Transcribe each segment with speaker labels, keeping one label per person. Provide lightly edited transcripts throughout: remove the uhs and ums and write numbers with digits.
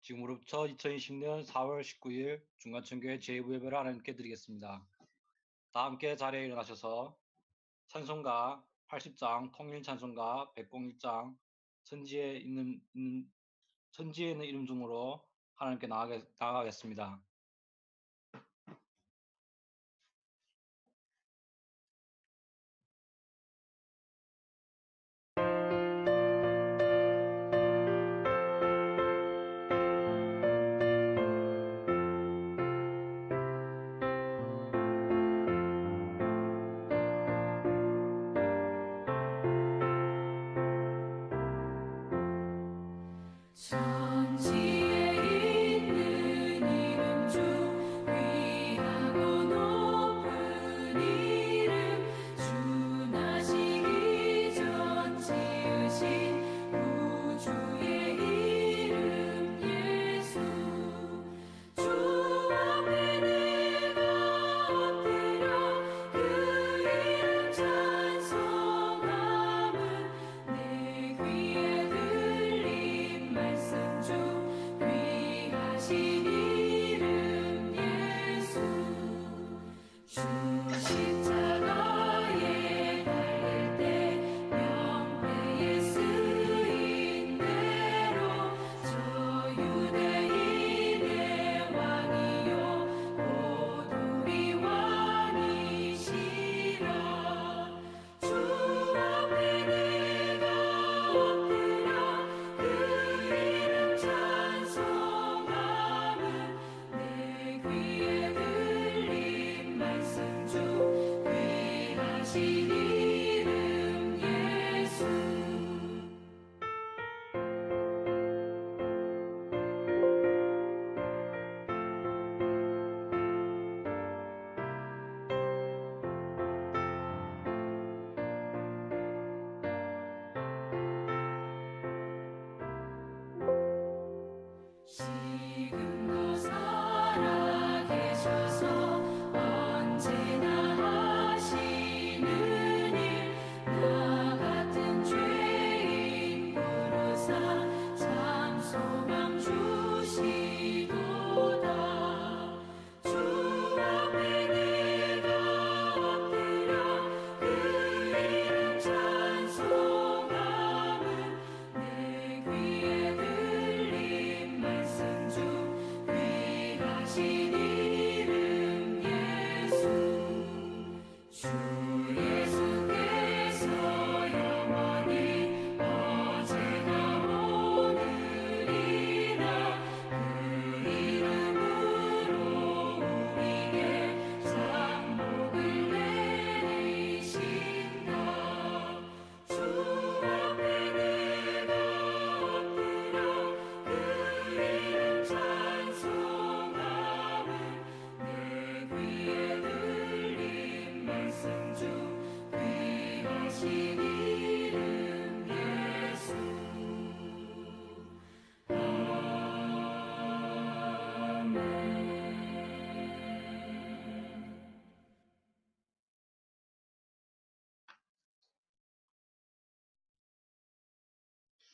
Speaker 1: 지금으로부터 2020년 4월 19일 중간천교회 제2부 예배를 하나님께 드리겠습니다. 다 함께 자리에 일어나셔서 찬송가 80장 통일찬송가 101장 천지에 있는 이름 중으로 하나님께 나아가겠습니다.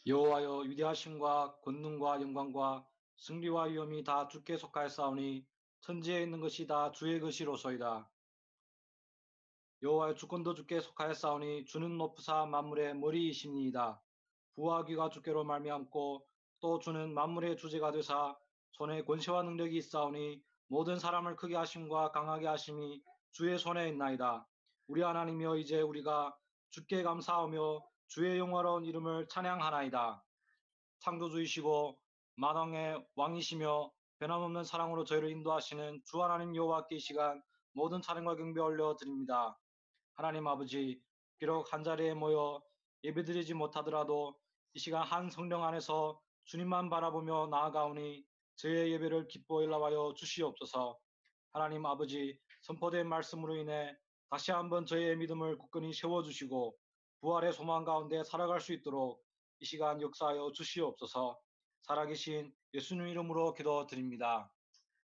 Speaker 1: 여호와여, 위대하심과 권능과 영광과 승리와 위엄이 다 주께 속하였사오니 천지에 있는 것이 다 주의 것이로소이다. 여호와의 주권도 주께 속하였사오니 주는 높으사 만물의 머리이시니이다. 부와 귀가 주께로 말미암고 또 주는 만물의 주제가 되사 손에 권세와 능력이 있사오니 모든 사람을 크게 하심과 강하게 하심이 주의 손에 있나이다. 우리 하나님이여, 이제 우리가 주께 감사하며 주의 영화로운 이름을 찬양하나이다. 창조주이시고 만왕의 왕이시며 변함없는 사랑으로 저희를 인도하시는 주 하나님 여호와께 이 시간 모든 찬양과 경배 올려드립니다. 하나님 아버지, 비록 한자리에 모여 예배드리지 못하더라도 이 시간 한 성령 안에서 주님만 바라보며 나아가오니 저의 예배를 기뻐 일러하여 주시옵소서. 하나님 아버지, 선포된 말씀으로 인해 다시 한번 저의 믿음을 굳건히 세워주시고 부활의 소망 가운데 살아갈 수 있도록 이 시간 역사하여 주시옵소서. 살아계신 예수님 이름으로 기도드립니다.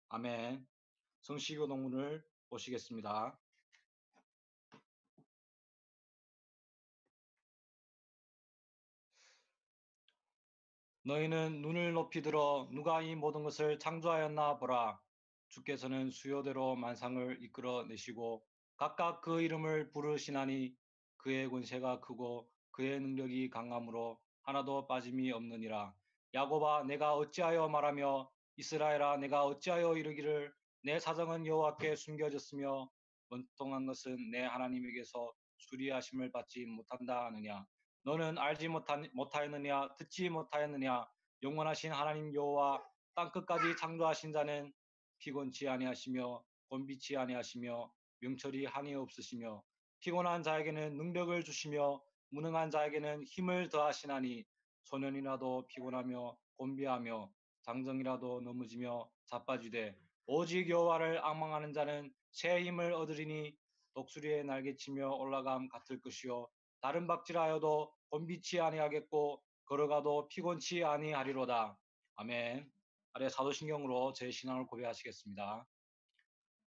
Speaker 1: 아멘. 성시교 동문을 보시겠습니다. 너희는 눈을 높이 들어 누가 이 모든 것을 창조하였나 보라. 주께서는 수요대로 만상을 이끌어 내시고 각각 그 이름을 부르시나니 그의 권세가 크고 그의 능력이 강함으로 하나도 빠짐이 없느니라. 야곱아 내가 어찌하여 말하며 이스라엘아 내가 어찌하여 이르기를 내 사정은 여호와께 숨겨졌으며 원통한 것은 내 하나님에게서 수리하심을 받지 못한다 하느냐. 너는 알지 못하였느냐 듣지 못하였느냐 영원하신 하나님 여호와 땅끝까지 창조하신 자는 피곤치 아니하시며 곤비치 아니하시며 명철이 한이 없으시며 피곤한 자에게는 능력을 주시며 무능한 자에게는 힘을 더하시나니 소년이라도 피곤하며 곤비하며 장정이라도 넘어지며 자빠지되 오직 여호와를 앙망하는 자는 새 힘을 얻으리니 독수리의 날개치며 올라감 같을 것이요 다른 박질하여도 곤비치 아니하겠고 걸어가도 피곤치 아니하리로다. 아멘. 아래 사도신경으로 제 신앙을 고백하시겠습니다.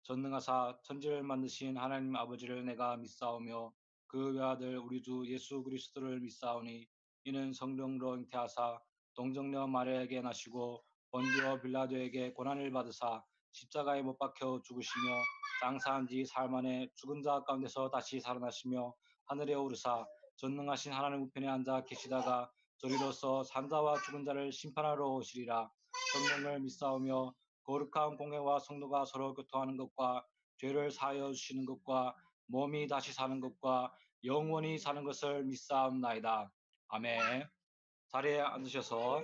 Speaker 1: 전능하사 천지를 만드신 하나님 아버지를 내가 믿사오며 그 외아들 우리 주 예수 그리스도를 믿사오니 이는 성령으로 잉태하사 동정녀 마리아에게 나시고 본디오 빌라도에게 고난을 받으사 십자가에 못 박혀 죽으시며 장사한 지 사흘 만에 죽은 자 가운데서 다시 살아나시며 하늘에 오르사 전능하신 하나님 우편에 앉아 계시다가 저리로서 산자와 죽은 자를 심판하러 오시리라. 성령을 믿사오며 거룩한 공회와 성도가 서로 교통하는 것과 죄를 사하여 주시는 것과 몸이 다시 사는 것과 영원히 사는 것을 믿사옵나이다. 아멘. 자리에 앉으셔서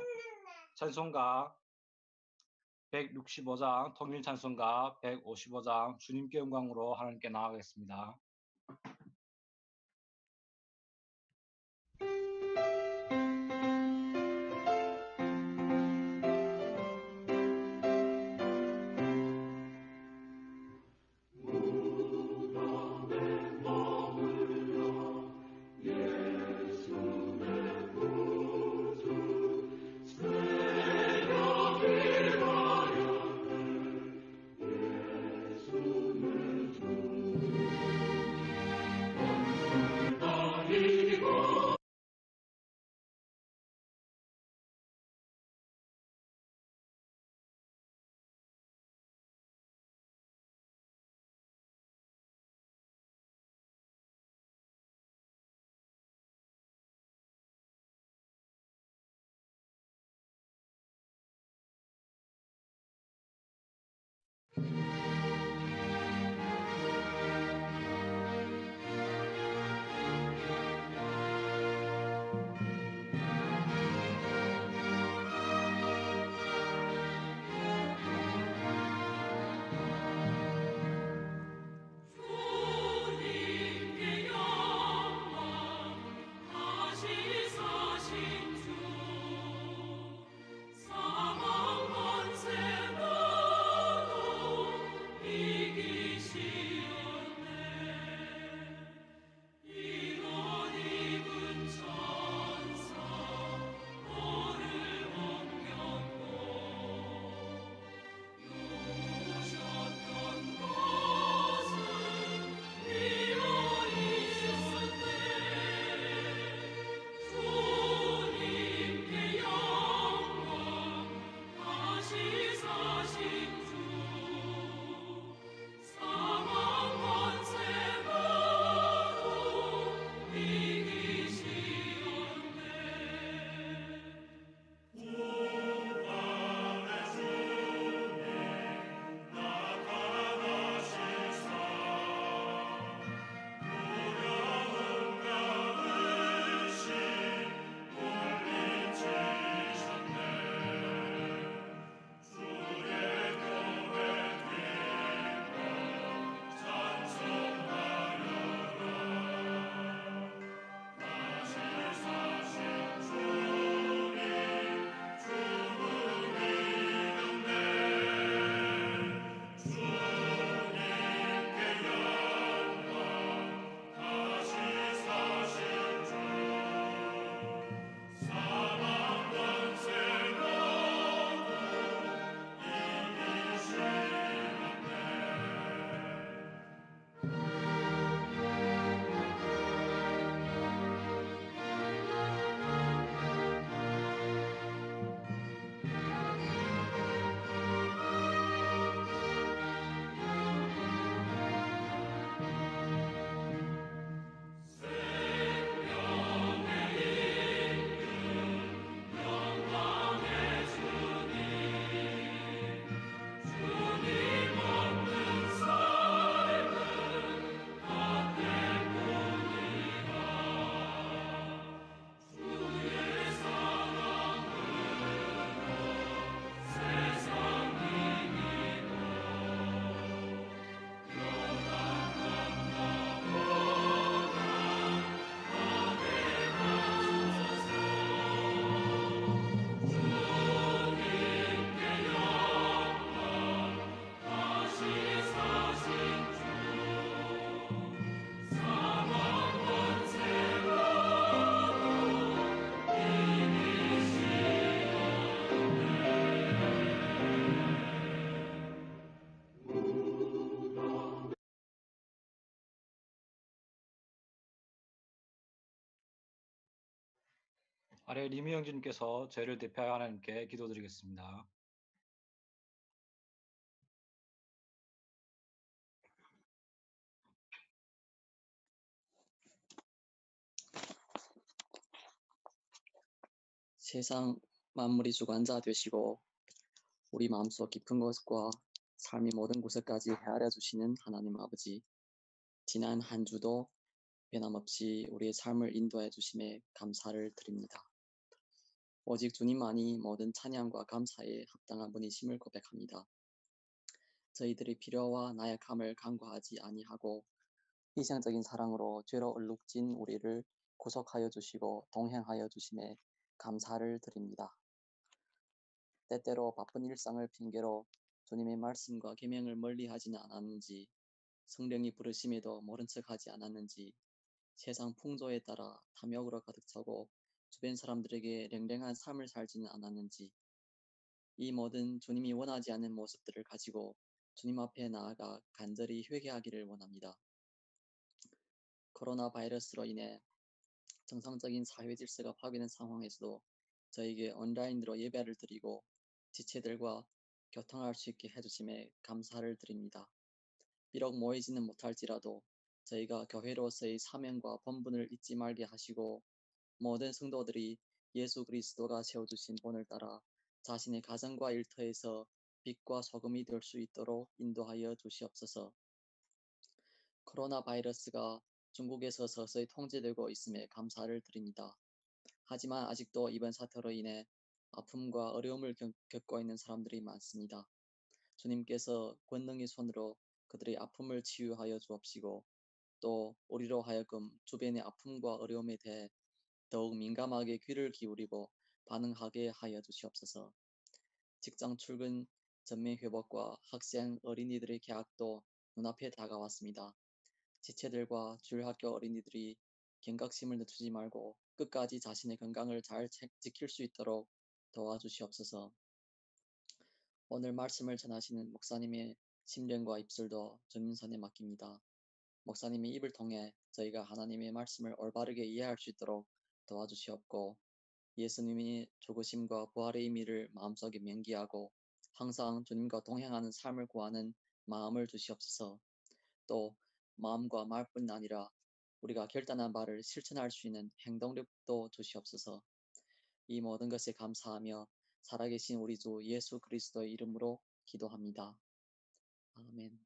Speaker 1: 찬송가 165장 통일 찬송가 155장 주님께 영광으로 하나님께 나아가겠습니다. 아래 리미영진님께서 저희를 대표하여 하나님께 기도드리겠습니다.
Speaker 2: 세상 만물이 주관자 되시고 우리 마음속 깊은 곳과 삶의 모든 곳에까지 헤아려 주시는 하나님 아버지, 지난 한 주도 변함없이 우리의 삶을 인도해 주심에 감사를 드립니다. 오직 주님만이 모든 찬양과 감사에 합당한 분이심을 고백합니다. 저희들의 필요와 나약함을 간과하지 아니하고 희생적인 사랑으로 죄로 얼룩진 우리를 구속하여 주시고 동행하여 주심에 감사를 드립니다. 때때로 바쁜 일상을 핑계로 주님의 말씀과 계명을 멀리하지는 않았는지, 성령이 부르심에도 모른 척하지 않았는지, 세상 풍조에 따라 탐욕으로 가득 차고 주변 사람들에게 냉랭한 삶을 살지는 않았는지, 이 모든 주님이 원하지 않는 모습들을 가지고 주님 앞에 나아가 간절히 회개하기를 원합니다. 코로나 바이러스로 인해 정상적인 사회 질서가 파괴된 상황에서도 저에게 온라인으로 예배를 드리고 지체들과 교통할 수 있게 해주심에 감사를 드립니다. 비록 모이지는 못할지라도 저희가 교회로서의 사명과 본분을 잊지 말게 하시고 모든 성도들이 예수 그리스도가 세워주신 본을 따라 자신의 가정과 일터에서 빛과 소금이 될 수 있도록 인도하여 주시옵소서. 코로나 바이러스가 중국에서 서서히 통제되고 있음에 감사를 드립니다. 하지만 아직도 이번 사태로 인해 아픔과 어려움을 겪고 있는 사람들이 많습니다. 주님께서 권능의 손으로 그들의 아픔을 치유하여 주옵시고 또 우리로 하여금 주변의 아픔과 어려움에 대해 더욱 민감하게 귀를 기울이고 반응하게 하여 주시옵소서. 직장 출근 전면 회복과 학생 어린이들의 개학도 눈앞에 다가왔습니다. 지체들과 주일학교 어린이들이 경각심을 늦추지 말고 끝까지 자신의 건강을 잘 지킬 수 있도록 도와주시옵소서. 오늘 말씀을 전하시는 목사님의 심령과 입술도 주님 손에 맡깁니다. 목사님의 입을 통해 저희가 하나님의 말씀을 올바르게 이해할 수 있도록 도와주시옵고 예수님이 죽으심과 부활의 의미를 마음속에 명기하고 항상 주님과 동행하는 삶을 구하는 마음을 주시옵소서. 또 마음과 말뿐 아니라 우리가 결단한 바를 실천할 수 있는 행동력도 주시옵소서. 이 모든 것에 감사하며 살아계신 우리 주 예수 그리스도의 이름으로 기도합니다. 아멘.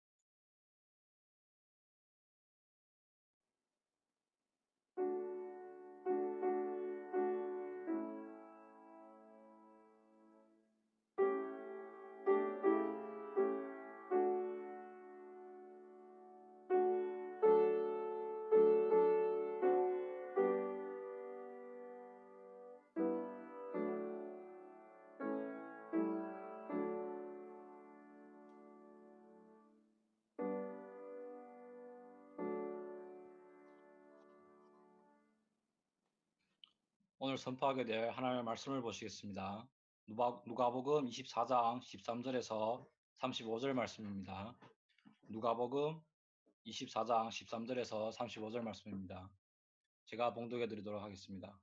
Speaker 1: 오늘 선포하게 될 하나님의 말씀을 보시겠습니다. 누가복음 24장 13절에서 35절 말씀입니다. 누가복음 24장 13절에서 35절 말씀입니다. 제가 봉독해 드리도록 하겠습니다.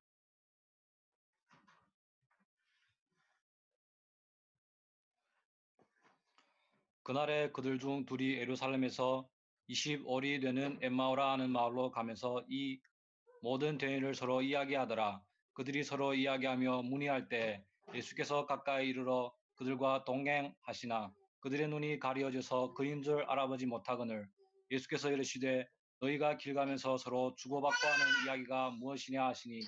Speaker 1: 그날에 그들 중 둘이 예루살렘에서 25리 되는 엠마오라 하는 마을로 가면서 이 모든 대의를 서로 이야기하더라. 그들이 서로 이야기하며 문의할 때 예수께서 가까이 이르러 그들과 동행하시나 그들의 눈이 가려져서 그인 줄 알아보지 못하거늘 예수께서 이르시되 너희가 길 가면서 서로 주고받고 하는 이야기가 무엇이냐 하시니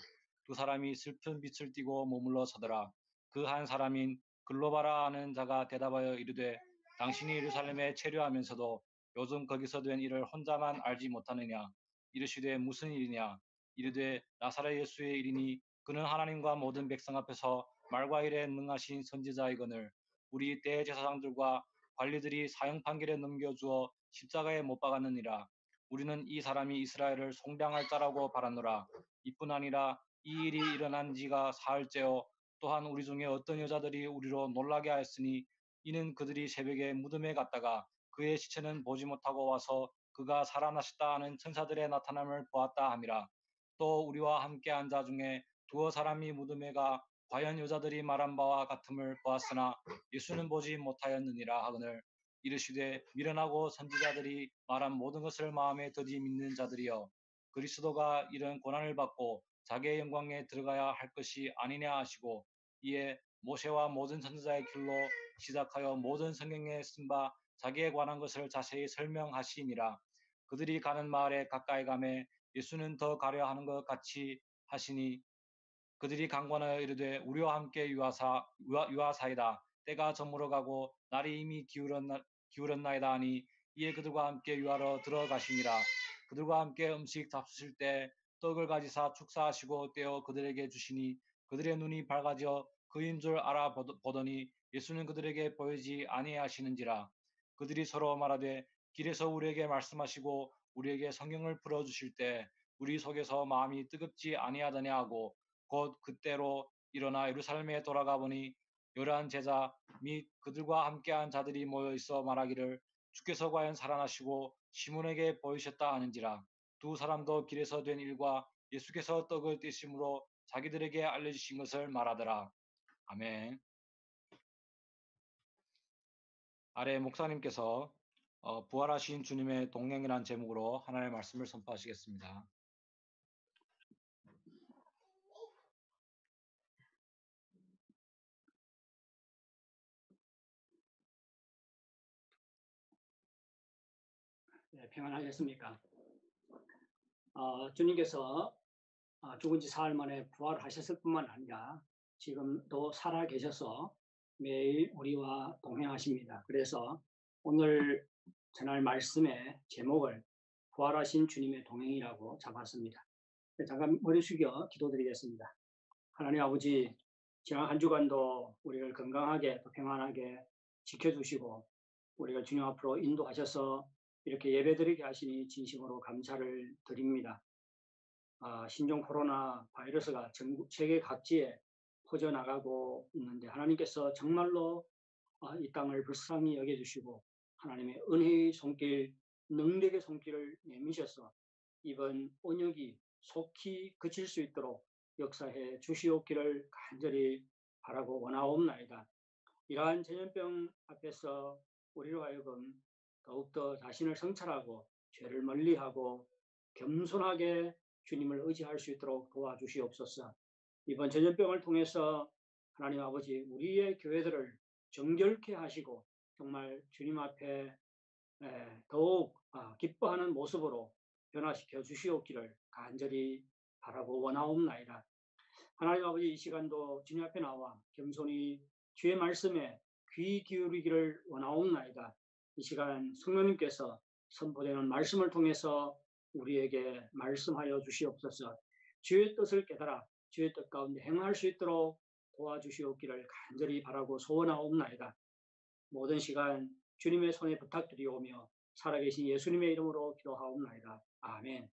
Speaker 1: 두 사람이 슬픈 빛을 띠고 머물러 서더라. 그 한 사람인 글로바라 하는 자가 대답하여 이르되 당신이 예루살렘에 체류하면서도 요즘 거기서 된 일을 혼자만 알지 못하느냐 이르시되 무슨 일이냐 이르되 나사렛 예수의 일이니 그는 하나님과 모든 백성 앞에서 말과 일에 능하신 선지자이거늘 우리 대제사장들과 관리들이 사형 판결에 넘겨주어 십자가에 못 박았느니라. 우리는 이 사람이 이스라엘을 송량할 자라고 바라노라. 이뿐 아니라 이 일이 일어난 지가 사흘째요. 또한 우리 중에 어떤 여자들이 우리로 놀라게 하였으니 이는 그들이 새벽에 무덤에 갔다가 그의 시체는 보지 못하고 와서 그가 살아나셨다 하는 천사들의 나타남을 보았다 함이라. 또 우리와 함께 한 자 중에 두어 사람이 무덤에 가 과연 여자들이 말한 바와 같음을 보았으나 예수는 보지 못하였느니라 하거늘 이르시되 미련하고 선지자들이 말한 모든 것을 마음에 더디 믿는 자들이여 그리스도가 이런 고난을 받고 자기의 영광에 들어가야 할 것이 아니냐 하시고 이에 모세와 모든 선지자의 길로 시작하여 모든 성경에 쓴 바 자기에 관한 것을 자세히 설명하시니라. 그들이 가는 마을에 가까이 가매 예수는 더 가려 하는 것 같이 하시니 그들이 강권하여 이르되 우리와 함께 유하사이다. 때가 저물어 가고 날이 이미 기울었나이다 하니 이에 그들과 함께 유하러 들어가시니라. 그들과 함께 음식 잡수실 때 떡을 가지사 축사하시고 떼어 그들에게 주시니 그들의 눈이 밝아져 그인 줄 알아보더니 예수는 그들에게 보이지 아니하시는지라. 그들이 서로 말하되 길에서 우리에게 말씀하시고 우리에게 성경을 풀어주실 때 우리 속에서 마음이 뜨겁지 아니하더냐 하고 곧 그때로 일어나 예루살렘에 돌아가 보니 열한 제자 및 그들과 함께한 자들이 모여 있어 말하기를 주께서 과연 살아나시고 시몬에게 보이셨다 하는지라. 두 사람도 길에서 된 일과 예수께서 떡을 떼심으로 자기들에게 알려주신 것을 말하더라. 아멘. 아래 목사님께서 부활하신 주님의 동행이라는 제목으로 하나님의 말씀을 선포하시겠습니다.
Speaker 3: 네, 평안하셨습니까? 주님께서 죽은 지 사흘 만에 부활하셨을 뿐만 아니라 지금도 살아 계셔서 매일 우리와 동행하십니다. 그래서 오늘 전할 말씀의 제목을 부활하신 주님의 동행이라고 잡았습니다. 잠깐 머리 숙여 기도드리겠습니다. 하나님 아버지, 지난 한 주간도 우리를 건강하게 또 평안하게 지켜주시고 우리가 주님 앞으로 인도하셔서 이렇게 예배드리게 하시니 진심으로 감사를 드립니다. 신종 코로나 바이러스가 전국 세계 각지에 퍼져나가고 있는데 하나님께서 정말로 이 땅을 불쌍히 여겨주시고 하나님의 은혜의 손길, 능력의 손길을 내미셔서 이번 온역이 속히 그칠 수 있도록 역사해 주시옵기를 간절히 바라고 원하옵나이다. 이러한 전염병 앞에서 우리로 하여금 더욱더 자신을 성찰하고 죄를 멀리하고 겸손하게 주님을 의지할 수 있도록 도와주시옵소서. 이번 전염병을 통해서 하나님 아버지 우리의 교회들을 정결케 하시고 정말 주님 앞에 더욱 기뻐하는 모습으로 변화시켜 주시옵기를 간절히 바라고 원하옵나이다. 하나님 아버지 이 시간도 주님 앞에 나와 겸손히 주의 말씀에 귀 기울이기를 원하옵나이다. 이 시간 성령님께서 선포되는 말씀을 통해서 우리에게 말씀하여 주시옵소서. 주의 뜻을 깨달아 주의 뜻 가운데 행할 수 있도록 도와주시옵기를 간절히 바라고 소원하옵나이다. 모든 시간 주님의 손에 부탁드리오며 살아계신 예수님의 이름으로 기도하옵나이다. 아멘.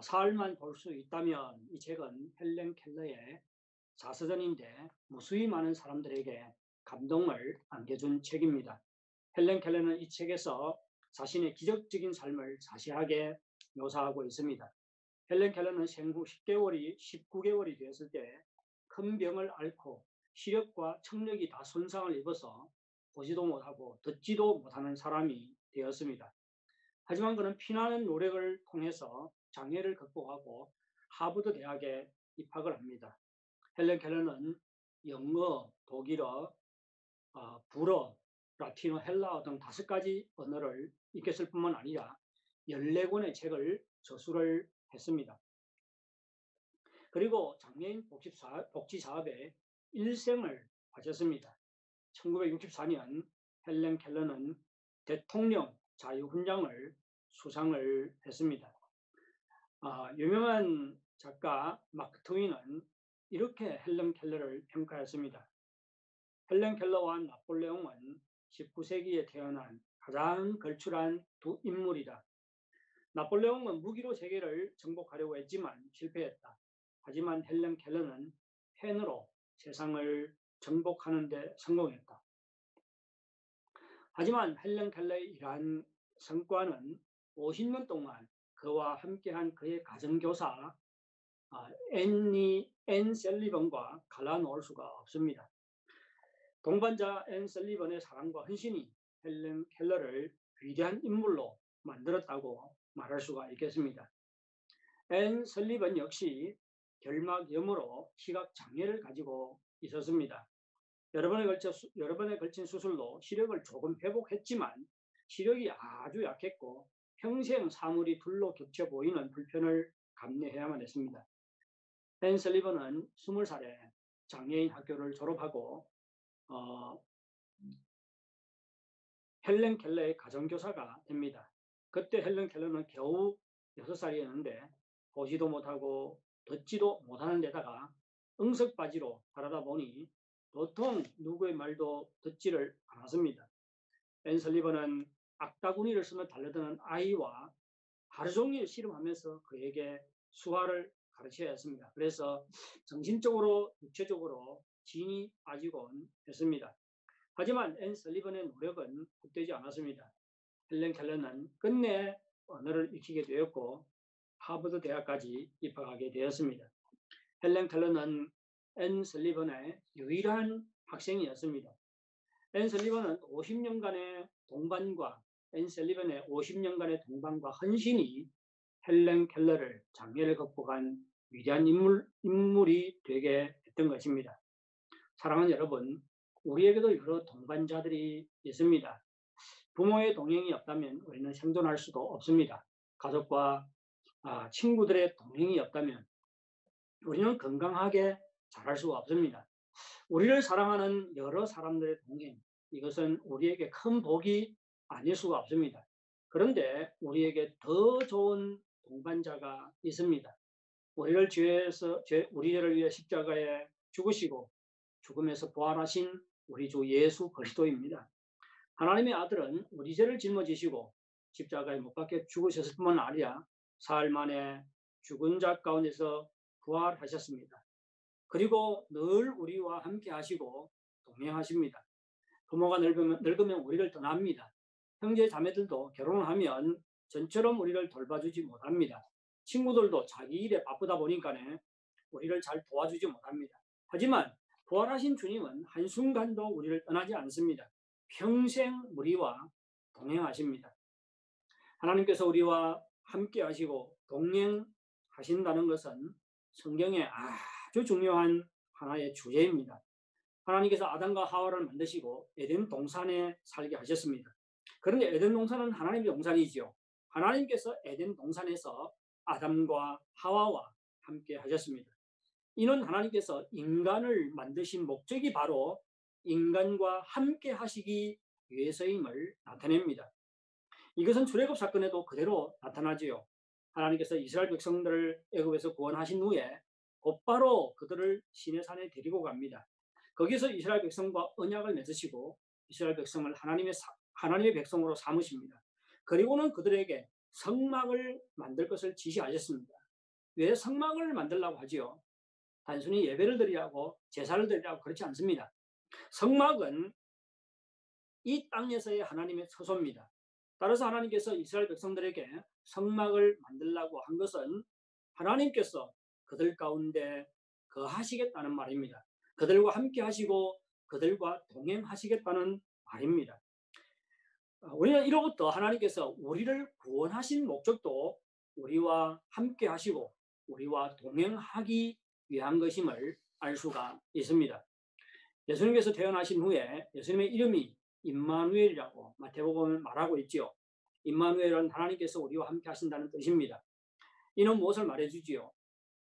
Speaker 3: 사흘만 볼 수 있다면 이 책은 헬렌 켈러의 자서전인데 무수히 많은 사람들에게 감동을 안겨준 책입니다. 헬렌 켈러는 이 책에서 자신의 기적적인 삶을 자세하게 묘사하고 있습니다. 헬렌 켈러는 생후 19개월이 되었을 때 큰 병을 앓고 시력과 청력이 다 손상을 입어서 보지도 못하고 듣지도 못하는 사람이 되었습니다. 하지만 그는 피나는 노력을 통해서 장애를 극복하고 하버드 대학에 입학을 합니다. 헬렌 켈러는 영어, 독일어, 불어, 라틴어, 헬라어 등 5가지 언어를 익혔을 뿐만 아니라 14권의 책을 저술을 했습니다. 그리고 장애인 복지 사업에 일생을 바쳤습니다. 1964년 헬렌 켈러는 대통령 자유훈장을 수상을 했습니다. 유명한 작가 마크 트윈은 이렇게 헬렌 켈러를 평가했습니다. 헬렌 켈러와 나폴레옹은 19세기에 태어난 가장 걸출한 두 인물이다. 나폴레옹은 무기로 세계를 정복하려고 했지만 실패했다. 하지만 헬렌 켈러는 펜으로 세상을 정복하는 데 성공했다. 하지만 헬렌 켈러의 이러한 성과는 50년 동안 그와 함께한 그의 가정교사 앤 셀리번과 갈라놓을 수가 없습니다. 동반자 앤 셀리번의 사랑과 헌신이 헬렌 켈러를 위대한 인물로 만들었다고 말할 수가 있겠습니다. 앤 설리번 역시 결막염으로 시각 장애를 가지고 있었습니다. 여러 번에 걸친 수술로 시력을 조금 회복했지만 시력이 아주 약했고 평생 사물이 둘로 겹쳐 보이는 불편을 감내해야만 했습니다. 앤 설리번은 20살에 장애인 학교를 졸업하고 헬렌 켈러의 가정교사가 됩니다. 그때 헬렌 켈러는 겨우 6살이었는데 보지도 못하고 듣지도 못하는 데다가 응석바지로 자라다 보니 도통 누구의 말도 듣지를 않았습니다. 앤 설리번은 악다구니를 쓰며 달려드는 아이와 하루 종일 씨름하면서 그에게 수화를 가르쳐야 했습니다. 그래서 정신적으로 육체적으로 진이 빠지곤 했습니다. 하지만 앤 설리번의 노력은 헛되지 않았습니다. 헬렌 켈러는 끝내 언어를 익히게 되었고 하버드 대학까지 입학하게 되었습니다. 헬렌 켈러는 앤 설리번의 유일한 학생이었습니다. 앤 설리번은 50년간의 동반과 앤 설리번의 50년간의 동반과 헌신이 헬렌 켈러를 장애를 극복한 위대한 인물이 되게 했던 것입니다. 사랑하는 여러분, 우리에게도 여러 동반자들이 있습니다. 부모의 동행이 없다면 우리는 생존할 수도 없습니다. 가족과 친구들의 동행이 없다면 우리는 건강하게 자랄 수가 없습니다. 우리를 사랑하는 여러 사람들의 동행, 이것은 우리에게 큰 복이 아닐 수가 없습니다. 그런데 우리에게 더 좋은 동반자가 있습니다. 우리를 우리를 위해 십자가에 죽으시고 죽음에서 부활하신 우리 주 예수 그리스도입니다. 하나님의 아들은 우리 죄를 짊어지시고 십자가에 못 박혀 죽으셨을 뿐만 아니라 사흘 만에 죽은 자 가운데서 부활하셨습니다. 그리고 늘 우리와 함께 하시고 동행하십니다. 부모가 늙으면 우리를 떠납니다. 형제 자매들도 결혼을 하면 전처럼 우리를 돌봐주지 못합니다. 친구들도 자기 일에 바쁘다 보니까 우리를 잘 도와주지 못합니다. 하지만 부활하신 주님은 한순간도 우리를 떠나지 않습니다. 평생 우리와 동행하십니다. 하나님께서 우리와 함께 하시고 동행하신다는 것은 성경에 아주 중요한 하나의 주제입니다. 하나님께서 아담과 하와를 만드시고 에덴 동산에 살게 하셨습니다. 그런데 에덴 동산은 하나님의 동산이지요. 하나님께서 에덴 동산에서 아담과 하와와 함께 하셨습니다. 이는 하나님께서 인간을 만드신 목적이 바로 인간과 함께 하시기 위해서임을 나타냅니다. 이것은 출애굽 사건에도 그대로 나타나지요. 하나님께서 이스라엘 백성들을 애굽에서 구원하신 후에 곧바로 그들을 시내산에 데리고 갑니다. 거기서 이스라엘 백성과 언약을 맺으시고 이스라엘 백성을 하나님의 백성으로 삼으십니다. 그리고는 그들에게 성막을 만들 것을 지시하셨습니다. 왜 성막을 만들라고 하지요? 단순히 예배를 드리라고 제사를 드리라고 그렇지 않습니다. 성막은 이 땅에서의 하나님의 처소입니다. 따라서 하나님께서 이스라엘 백성들에게 성막을 만들라고 한 것은 하나님께서 그들 가운데 거하시겠다는 말입니다. 그들과 함께 하시고 그들과 동행하시겠다는 말입니다. 우리는 이로부터 하나님께서 우리를 구원하신 목적도 우리와 함께 하시고 우리와 동행하기 위한 것임을 알 수가 있습니다. 예수님께서 태어나신 후에 예수님의 이름이 임마누엘이라고 마태복음은 말하고 있지요. 임마누엘은 하나님께서 우리와 함께 하신다는 뜻입니다. 이는 무엇을 말해주지요?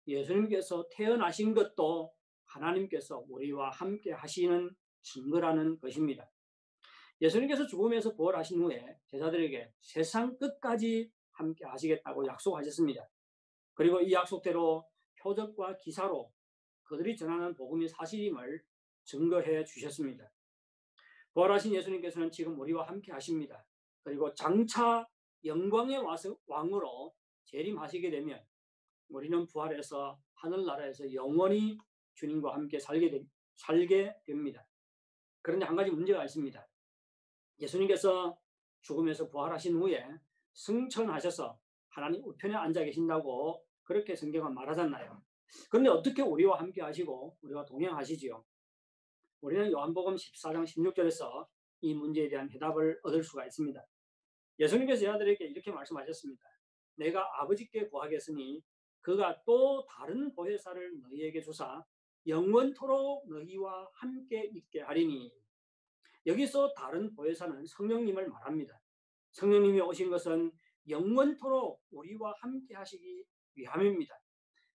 Speaker 3: 예수님께서 태어나신 것도 하나님께서 우리와 함께 하시는 증거라는 것입니다. 예수님께서 죽음에서 부활하신 후에 제자들에게 세상 끝까지 함께 하시겠다고 약속하셨습니다. 그리고 이 약속대로 표적과 기사로 그들이 전하는 복음이 사실임을 증거해 주셨습니다. 부활하신 예수님께서는 지금 우리와 함께 하십니다. 그리고 장차 영광의 왕으로 재림하시게 되면 우리는 부활해서 하늘나라에서 영원히 주님과 함께 살게 됩니다. 그런데 한 가지 문제가 있습니다. 예수님께서 죽음에서 부활하신 후에 승천하셔서 하나님 우편에 앉아 계신다고 그렇게 성경은 말하잖아요. 그런데 어떻게 우리와 함께 하시고 우리와 동행하시지요? 우리는 요한복음 14장 16절에서 이 문제에 대한 해답을 얻을 수가 있습니다. 예수님께서 제자들에게 이렇게 말씀하셨습니다. 내가 아버지께 구하겠으니 그가 또 다른 보혜사를 너희에게 주사 영원토록 너희와 함께 있게 하리니. 여기서 다른 보혜사는 성령님을 말합니다. 성령님이 오신 것은 영원토록 우리와 함께 하시기 위함입니다.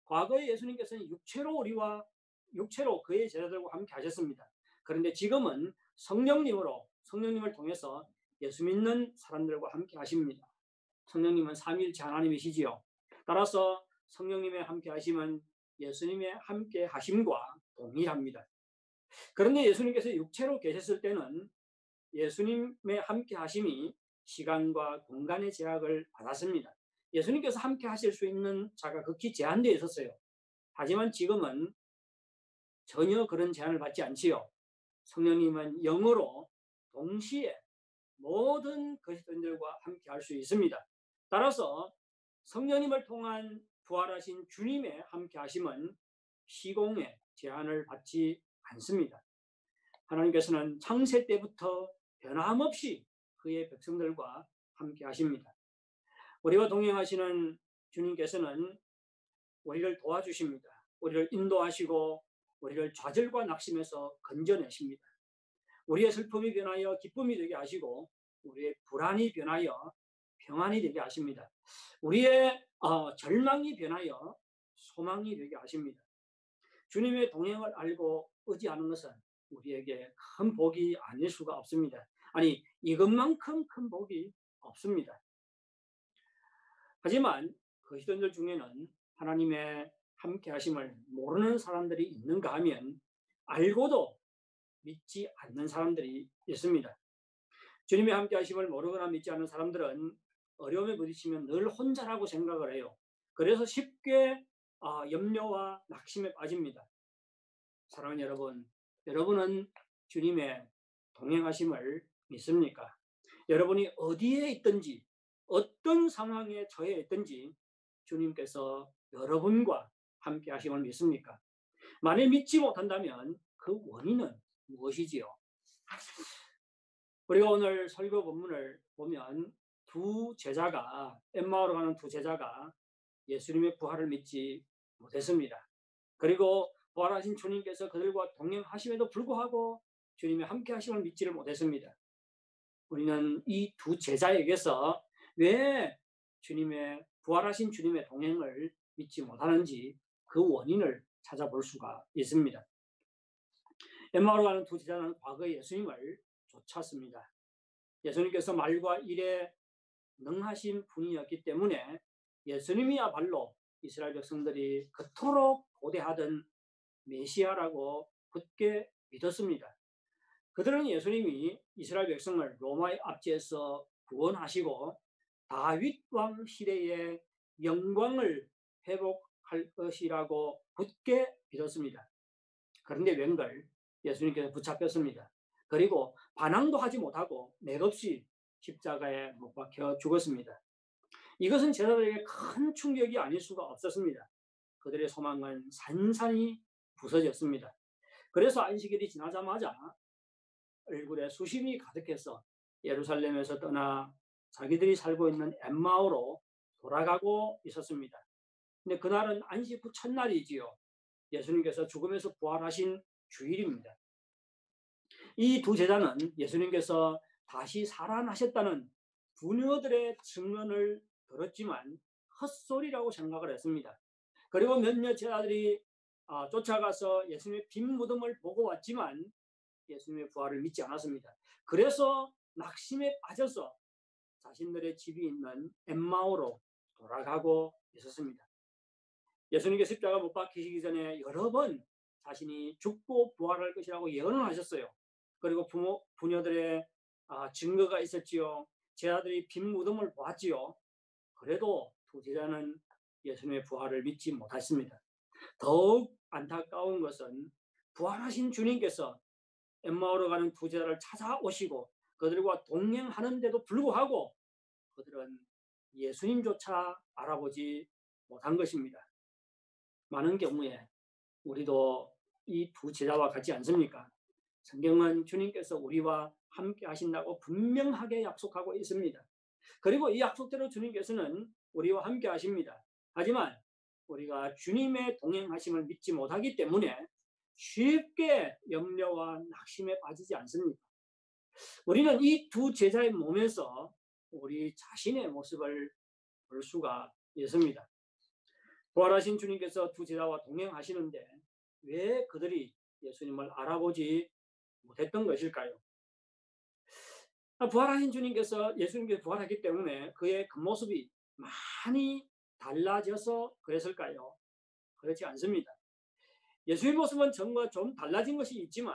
Speaker 3: 과거에 예수님께서는 육체로 그의 제자들과 함께 하셨습니다. 그런데 지금은 성령님을 통해서 예수 믿는 사람들과 함께 하십니다. 성령님은 삼위일체 하나님이시지요. 따라서 성령님의 함께 하심은 예수님의 함께 하심과 동일합니다. 그런데 예수님께서 육체로 계셨을 때는 예수님의 함께 하심이 시간과 공간의 제약을 받았습니다. 예수님께서 함께 하실 수 있는 자가 극히 제한되어 있었어요. 하지만 지금은 전혀 그런 제한을 받지 않지요. 성령님은 영으로 동시에 모든 그리스도인들과 함께 할 수 있습니다. 따라서 성령님을 통한 부활하신 주님의 함께 하심은 시공의 제한을 받지 않습니다. 하나님께서는 창세 때부터 변함없이 그의 백성들과 함께 하십니다. 우리와 동행하시는 주님께서는 우리를 도와주십니다. 우리를 인도하시고 우리를 좌절과 낙심에서 건져내십니다. 우리의 슬픔이 변하여 기쁨이 되게 하시고 우리의 불안이 변하여 평안이 되게 하십니다. 우리의 절망이 변하여 소망이 되게 하십니다. 주님의 동행을 알고 의지하는 것은 우리에게 큰 복이 아닐 수가 없습니다. 아니, 이것만큼 큰 복이 없습니다. 하지만 그리스도인들 중에는 하나님의 함께 하심을 모르는 사람들이 있는가 하면 알고도 믿지 않는 사람들이 있습니다. 주님의 함께 하심을 모르거나 믿지 않는 사람들은 어려움에 부딪히면 늘 혼자라고 생각을 해요. 그래서 쉽게 염려와 낙심에 빠집니다. 사랑하는 여러분, 여러분은 주님의 동행하심을 믿습니까? 여러분이 어디에 있든지 어떤 상황에 처해 있든지 주님께서 여러분과 함께 하심을 믿습니까? 만일 믿지 못한다면 그 원인은 무엇이지요? 우리가 오늘 설교 본문을 보면 엠마오로 가는 두 제자가 예수님의 부활을 믿지 못했습니다. 그리고 부활하신 주님께서 그들과 동행하심에도 불구하고 주님의 함께 하심을 믿지를 못했습니다. 우리는 이 두 제자에게서 왜 부활하신 주님의 동행을 믿지 못하는지 그 원인을 찾아볼 수가 있습니다. 엠마오로 가는 두 제자는 과거에 예수님을 쫓았습니다. 예수님께서 말과 일에 능하신 분이었기 때문에 예수님이야말로 이스라엘 백성들이 그토록 고대하던 메시아라고 굳게 믿었습니다. 그들은 예수님이 이스라엘 백성을 로마의 압제에서 구원하시고 다윗 왕 시대의 영광을 회복할 것이라고 굳게 믿었습니다. 그런데 웬걸 예수님께서 붙잡혔습니다. 그리고 반항도 하지 못하고 맥없이 십자가에 못 박혀 죽었습니다. 이것은 제자들에게 큰 충격이 아닐 수가 없었습니다. 그들의 소망은 산산이 부서졌습니다. 그래서 안식일이 지나자마자 얼굴에 수심이 가득해서 예루살렘에서 떠나 자기들이 살고 있는 엠마오로 돌아가고 있었습니다. 근데 그날은 안식 후 첫날이지요. 예수님께서 죽음에서 부활하신 주일입니다. 이 두 제자는 예수님께서 다시 살아나셨다는 부녀들의 증언을 들었지만 헛소리라고 생각을 했습니다. 그리고 몇몇 제자들이 쫓아가서 예수님의 빈 무덤을 보고 왔지만 예수님의 부활을 믿지 않았습니다. 그래서 낙심에 빠져서 자신들의 집이 있는 엠마오로 돌아가고 있었습니다. 예수님께서 십자가 못 박히시기 전에 여러 번 자신이 죽고 부활할 것이라고 예언을 하셨어요. 그리고 부녀들의 증거가 있었지요. 제자들이 빈 무덤을 보았지요. 그래도 두 제자는 예수님의 부활을 믿지 못했습니다. 더욱 안타까운 것은 부활하신 주님께서 엠마오로 가는 두 제자를 찾아오시고 그들과 동행하는데도 불구하고 그들은 예수님조차 알아보지 못한 것입니다. 많은 경우에 우리도 이 두 제자와 같지 않습니까? 성경은 주님께서 우리와 함께 하신다고 분명하게 약속하고 있습니다. 그리고 이 약속대로 주님께서는 우리와 함께 하십니다. 하지만 우리가 주님의 동행하심을 믿지 못하기 때문에 쉽게 염려와 낙심에 빠지지 않습니다. 우리는 이 두 제자의 몸에서 우리 자신의 모습을 볼 수가 있습니다. 부활하신 주님께서 두 제자와 동행하시는데 왜 그들이 예수님을 알아보지 못했던 것일까요? 부활하신 주님께서 예수님께서 부활하기 때문에 그의 겉모습이 많이 달라져서 그랬을까요? 그렇지 않습니다. 예수의 모습은 전과 좀 달라진 것이 있지만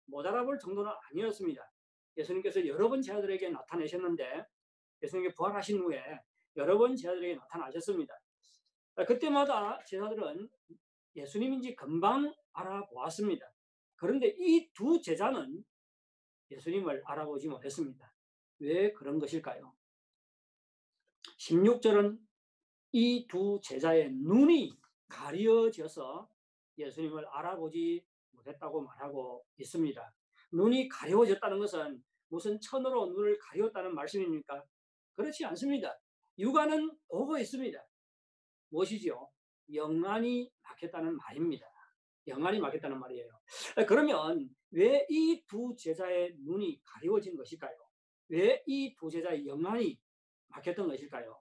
Speaker 3: 못 알아볼 정도는 아니었습니다. 예수님께서 여러 번 제자들에게 나타내셨는데 예수님께 부활하신 후에 여러 번 제자들에게 나타나셨습니다. 그때마다 제자들은 예수님인지 금방 알아보았습니다. 그런데 이 두 제자는 예수님을 알아보지 못했습니다. 왜 그런 것일까요? 16절은 이 두 제자의 눈이 가려져서 예수님을 알아보지 못했다고 말하고 있습니다. 눈이 가려워졌다는 것은 무슨 천으로 눈을 가렸다는 말씀입니까? 그렇지 않습니다. 육안은 보고 있습니다. 무엇이지요? 영안이 막혔다는 말입니다. 영안이 막혔다는 말이에요. 그러면 왜 이 두 제자의 눈이 가려워진 것일까요? 왜 이 두 제자의 영안이 막혔던 것일까요?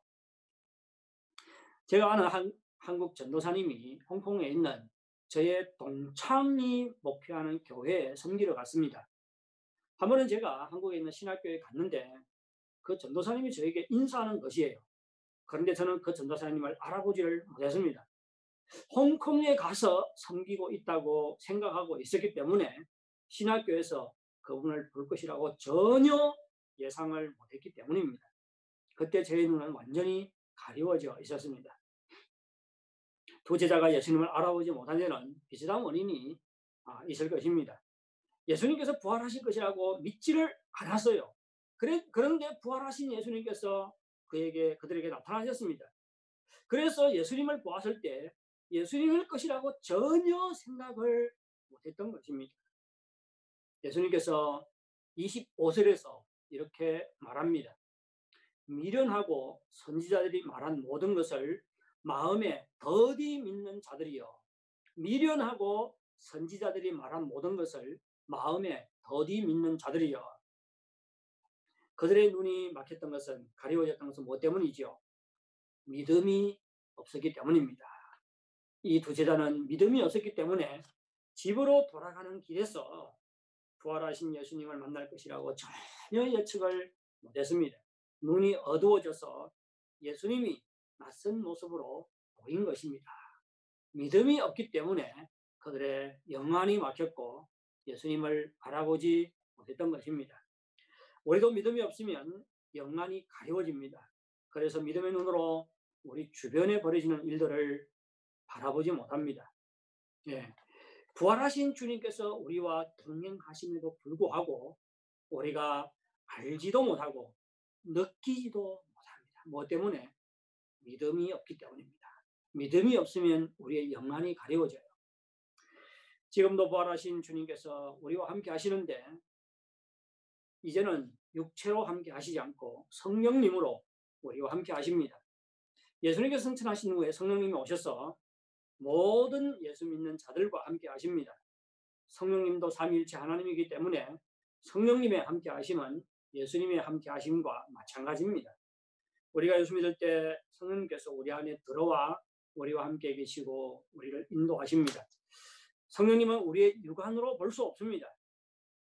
Speaker 3: 제가 아는 한국 전도사님이 홍콩에 있는 저의 동창이 목회하는 교회에 섬기러 갔습니다. 한 번은 제가 한국에 있는 신학교에 갔는데 그 전도사님이 저에게 인사하는 것이에요. 그런데 저는 그 전도사님을 알아보지를 못했습니다. 홍콩에 가서 섬기고 있다고 생각하고 있었기 때문에 신학교에서 그분을 볼 것이라고 전혀 예상을 못했기 때문입니다. 그때 제 눈은 완전히 가리워져 있었습니다. 두 제자가 예수님을 알아보지 못한 데는 비슷한 원인이 있을 것입니다. 예수님께서 부활하실 것이라고 믿지를 않았어요. 그런데 부활하신 예수님께서 그들에게 나타나셨습니다. 그래서 예수님을 보았을 때 예수님일 것이라고 전혀 생각을 못했던 것입니다. 예수님께서 25절에서 이렇게 말합니다. 미련하고 선지자들이 말한 모든 것을 마음에 더디 믿는 자들이여. 미련하고 선지자들이 말한 모든 것을 마음에 더디 믿는 자들이여. 그들의 눈이 막혔던 것은, 가려워졌던 것은 무엇 때문이지요? 믿음이 없었기 때문입니다. 이 두 제자는 믿음이 없었기 때문에 집으로 돌아가는 길에서 부활하신 예수님을 만날 것이라고 전혀 예측을 못했습니다. 눈이 어두워져서 예수님이 낯선 모습으로 보인 것입니다. 믿음이 없기 때문에 그들의 영안이 막혔고 예수님을 알아보지 못했던 것입니다. 우리도 믿음이 없으면 영안이 가려워집니다. 그래서 믿음의 눈으로 우리 주변에 벌어지는 일들을 바라보지 못합니다. 예. 부활하신 주님께서 우리와 동행하심에도 불구하고 우리가 알지도 못하고 느끼지도 못합니다. 무엇 때문에? 믿음이 없기 때문입니다. 믿음이 없으면 우리의 영안이 가려워져요. 지금도 부활하신 주님께서 우리와 함께 하시는데 이제는 육체로 함께 하시지 않고 성령님으로 우리와 함께 하십니다. 예수님께서 승천하신 후에 성령님이 오셔서 모든 예수 믿는 자들과 함께 하십니다. 성령님도 삼위일체 하나님이기 때문에 성령님의 함께 하심은 예수님의 함께 하심과 마찬가지입니다. 우리가 예수 믿을 때 성령님께서 우리 안에 들어와 우리와 함께 계시고 우리를 인도하십니다. 성령님은 우리의 육안으로 볼 수 없습니다.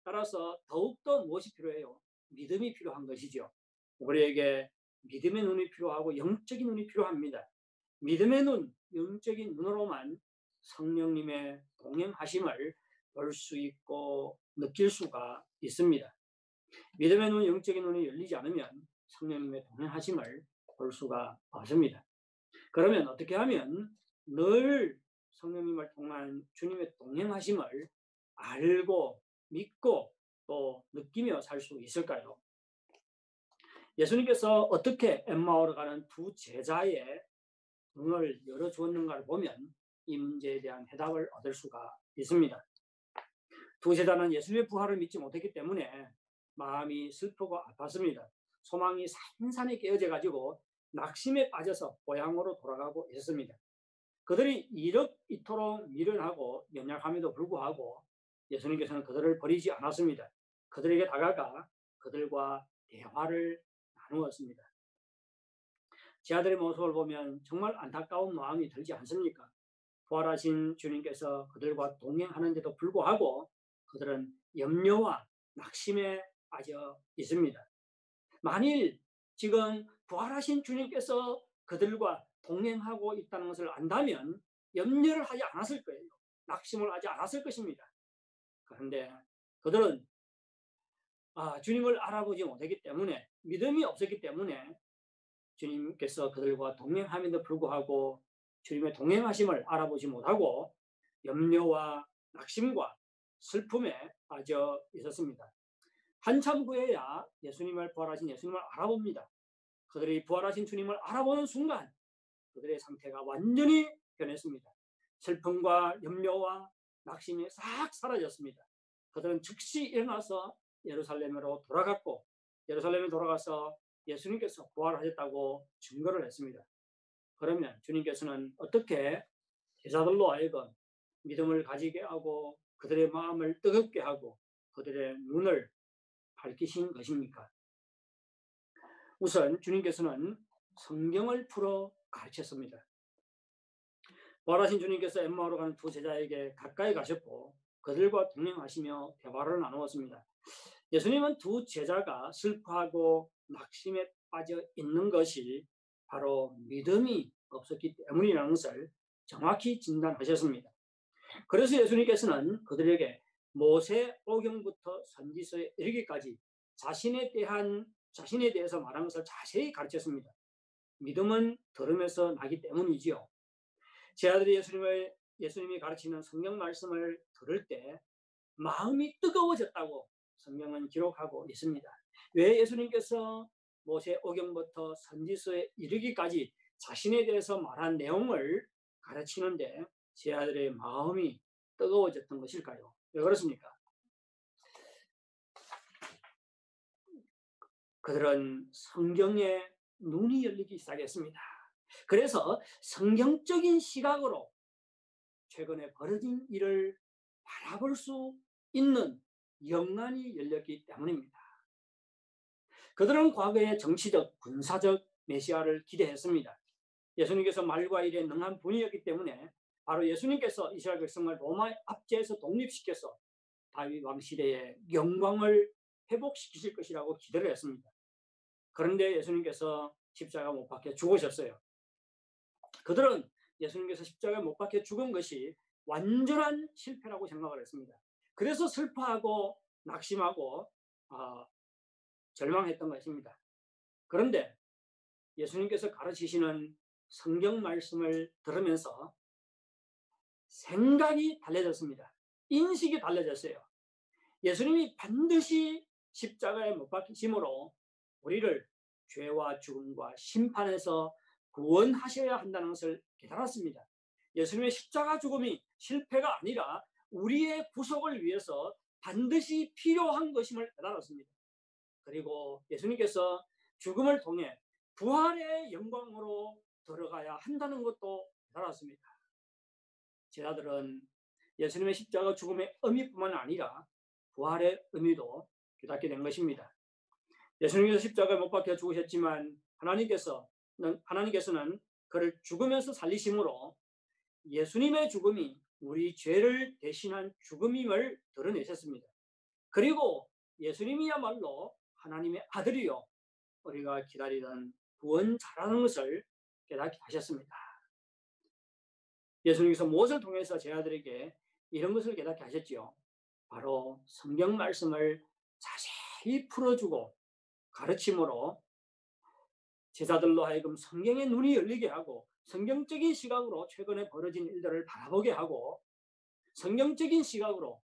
Speaker 3: 따라서 더욱더 무엇이 필요해요? 믿음이 필요한 것이죠. 우리에게 믿음의 눈이 필요하고 영적인 눈이 필요합니다. 믿음의 눈, 영적인 눈으로만 성령님의 동행하심을 볼 수 있고 느낄 수가 있습니다. 믿음의 눈, 영적인 눈이 열리지 않으면 성령님의 동행하심을 볼 수가 없습니다. 그러면 어떻게 하면 늘 성령님을 통한 주님의 동행하심을 알고 믿고 또 느끼며 살 수 있을까요? 예수님께서 어떻게 엠마오로 가는 두 제자의 눈을 열어주었는가를 보면 이 문제에 대한 해답을 얻을 수가 있습니다. 두 제자는 예수님의 부활을 믿지 못했기 때문에 마음이 슬프고 아팠습니다. 소망이 산산이 깨어져 가지고 낙심에 빠져서 고향으로 돌아가고 있었습니다. 그들이 이토록 미련하고 연약함에도 불구하고 예수님께서는 그들을 버리지 않았습니다. 그들에게 다가가 그들과 대화를 나누었습니다. 제 아들의 모습을 보면 정말 안타까운 마음이 들지 않습니까? 부활하신 주님께서 그들과 동행하는데도 불구하고 그들은 염려와 낙심에 빠져 있습니다. 만일 지금 부활하신 주님께서 그들과 동행하고 있다는 것을 안다면 염려를 하지 않았을 거예요. 낙심을 하지 않았을 것입니다. 그런데 그들은 주님을 알아보지 못했기 때문에, 믿음이 없었기 때문에 주님께서 그들과 동행함에도 불구하고 주님의 동행하심을 알아보지 못하고 염려와 낙심과 슬픔에 빠져 있었습니다. 한참 후에야 부활하신 예수님을 알아봅니다. 그들이 부활하신 주님을 알아보는 순간 그들의 상태가 완전히 변했습니다. 슬픔과 염려와 낙심이 싹 사라졌습니다. 그들은 즉시 일어나서 예루살렘으로 돌아갔고, 예루살렘에 돌아가서 예수님께서 부활하셨다고 증거를 했습니다. 그러면 주님께서는 어떻게 제자들로 하여금 믿음을 가지게 하고 그들의 마음을 뜨겁게 하고 그들의 눈을 밝히신 것입니까? 우선 주님께서는 성경을 풀어 가르쳤습니다. 부활하신 주님께서 엠마오로 가는 두 제자에게 가까이 가셨고 그들과 동행하시며 대화를 나누었습니다. 예수님은 두 제자가 슬퍼하고 낙심에 빠져 있는 것이 바로 믿음이 없었기 때문이라는 것을 정확히 진단하셨습니다. 그래서 예수님께서는 그들에게 모세 오경부터 선지서에 이르기까지 자신에 대해서 말한 것을 자세히 가르쳤습니다. 믿음은 들음에서 나기 때문이지요. 제 아들이 예수님이 가르치는 성경 말씀을 들을 때 마음이 뜨거워졌다고 성경은 기록하고 있습니다. 왜 예수님께서 모세 오경부터 선지서에 이르기까지 자신에 대해서 말한 내용을 가르치는데 제 아들의 마음이 뜨거워졌던 것일까요? 왜 그렇습니까? 그들은 성경에 눈이 열리기 시작했습니다. 그래서 성경적인 시각으로 최근에 벌어진 일을 바라볼 수 있는 영안이 열렸기 때문입니다. 그들은 과거에 정치적, 군사적 메시아를 기대했습니다. 예수님께서 말과 일에 능한 분이었기 때문에 바로 예수님께서 이스라엘 백성을 로마의 압제에서 독립시켜서 다윗 왕 시대의 영광을 회복시키실 것이라고 기대를 했습니다. 그런데 예수님께서 십자가 못 박혀 죽으셨어요. 그들은 예수님께서 십자가에 못 박혀 죽은 것이 완전한 실패라고 생각을 했습니다. 그래서 슬퍼하고 낙심하고 절망했던 것입니다. 그런데 예수님께서 가르치시는 성경 말씀을 들으면서 생각이 달라졌습니다. 인식이 달라졌어요. 예수님이 반드시 십자가에 못 박히심으로 우리를 죄와 죽음과 심판에서 구원하셔야 한다는 것을 깨달았습니다. 예수님의 십자가 죽음이 실패가 아니라 우리의 구속을 위해서 반드시 필요한 것임을 깨달았습니다. 그리고 예수님께서 죽음을 통해 부활의 영광으로 들어가야 한다는 것도 깨달았습니다. 제자들은 예수님의 십자가 죽음의 의미뿐만 아니라 부활의 의미도 깨닫게 된 것입니다. 예수님께서 십자가에 못 박혀 죽으셨지만 하나님께서는 그를 죽으면서 살리심으로 예수님의 죽음이 우리 죄를 대신한 죽음임을 드러내셨습니다. 그리고 예수님이야말로 하나님의 아들이요 우리가 기다리던 구원자라는 것을 깨닫게 하셨습니다. 예수님께서 무엇을 통해서 제 아들에게 이런 것을 깨닫게 하셨지요? 바로 성경 말씀을 자세히 풀어주고 가르침으로 제자들로 하여금 성경의 눈이 열리게 하고 성경적인 시각으로 최근에 벌어진 일들을 바라보게 하고 성경적인 시각으로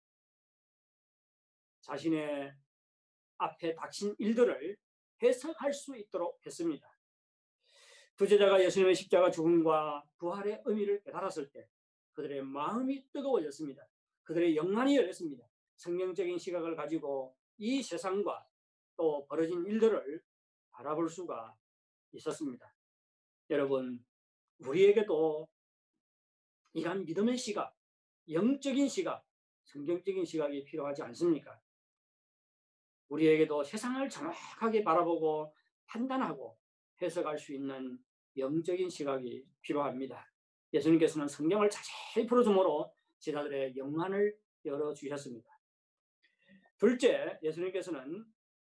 Speaker 3: 자신의 앞에 닥친 일들을 해석할 수 있도록 했습니다. 두 제자가 예수님의 십자가 죽음과 부활의 의미를 깨달았을 때 그들의 마음이 뜨거워졌습니다. 그들의 영안이 열렸습니다. 성경적인 시각을 가지고 이 세상과 또 벌어진 일들을 바라볼 수가 있었습니다. 여러분, 우리에게도 이러한 믿음의 시각, 영적인 시각, 성경적인 시각이 필요하지 않습니까? 우리에게도 세상을 정확하게 바라보고 판단하고 해석할 수 있는 영적인 시각이 필요합니다. 예수님께서는 성경을 자세히 풀어줌으로 제자들의 영안을 열어주셨습니다. 둘째, 예수님께서는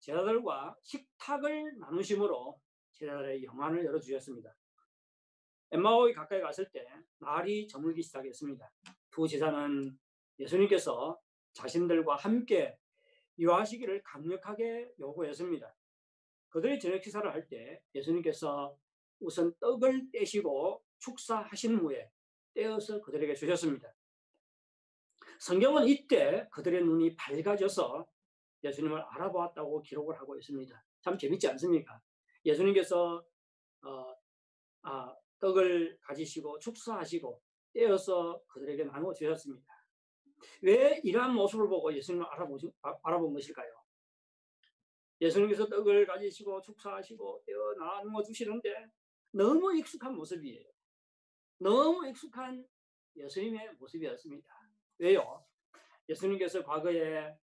Speaker 3: 제자들과 식탁을 나누심으로 제자들의 영안을 열어주셨습니다. 엠마오에 가까이 갔을 때 날이 저물기 시작했습니다. 두 제자는 예수님께서 자신들과 함께 유하시기를 강력하게 요구했습니다. 그들이 저녁 식사를 할 때 예수님께서 우선 떡을 떼시고 축사하신 후에 떼어서 그들에게 주셨습니다. 성경은 이때 그들의 눈이 밝아져서 예수님을 알아보았다고 기록을 하고 있습니다. 참 재밌지 않습니까? 예수님께서 떡을 가지시고 축사하시고 떼어서 그들에게 나누어 주셨습니다. 왜 이러한 모습을 보고 예수님을 알아본 것일까요? 예수님께서 떡을 가지시고 축사하시고 떼어 나누어 주시는데 너무 익숙한 모습이에요. 너무 익숙한 예수님의 모습이었습니다. 왜요? 예수님께서 과거에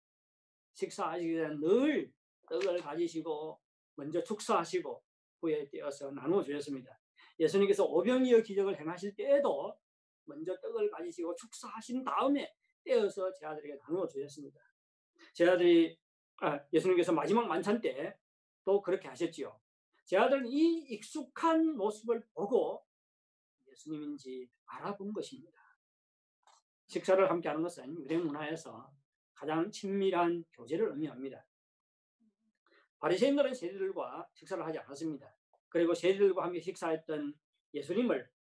Speaker 3: 식사하시기 전에 늘 떡을 가지시고 먼저 축사하시고 후에 떼어서 나누어 주셨습니다. 예수님께서 오병이어 기적을 행하실 때에도 먼저 떡을 가지시고 축사하신 다음에 떼어서 제자들에게 나누어 주셨습니다. 예수님께서 마지막 만찬 때 또 그렇게 하셨지요. 제자들은 이 익숙한 모습을 보고 예수님인지 알아본 것입니다. 식사를 함께 하는 것은 유대 문화에서 가장 친밀한 교제를 의미합니다. 바리새인들은 세리들과 식사를 하지 않았습니다. 그리고 세리들과 함께 식사했던 예수님을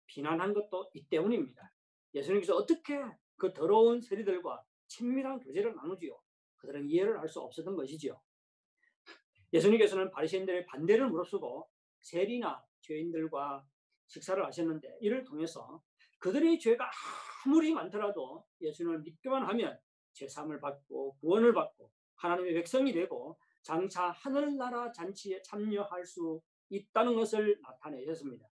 Speaker 3: 비난한 것도 이 때문입니다. 예수님께서 어떻게 그 더러운 세리들과 친밀한 교제를 나누지요? 그들은 이해를 할 수 없었던 것이지요. 예수님께서는 바리새인들의 반대를 무릅쓰고 세리나 죄인들과 식사를 하셨는데 이를 통해서 그들의 죄가 아무리 많더라도 예수님을 믿기만 하면 죄사함을 받고 구원을 받고 하나님의 백성이 되고 장차 하늘나라 잔치에 참여할 수 있다는 것을 나타내셨습니다.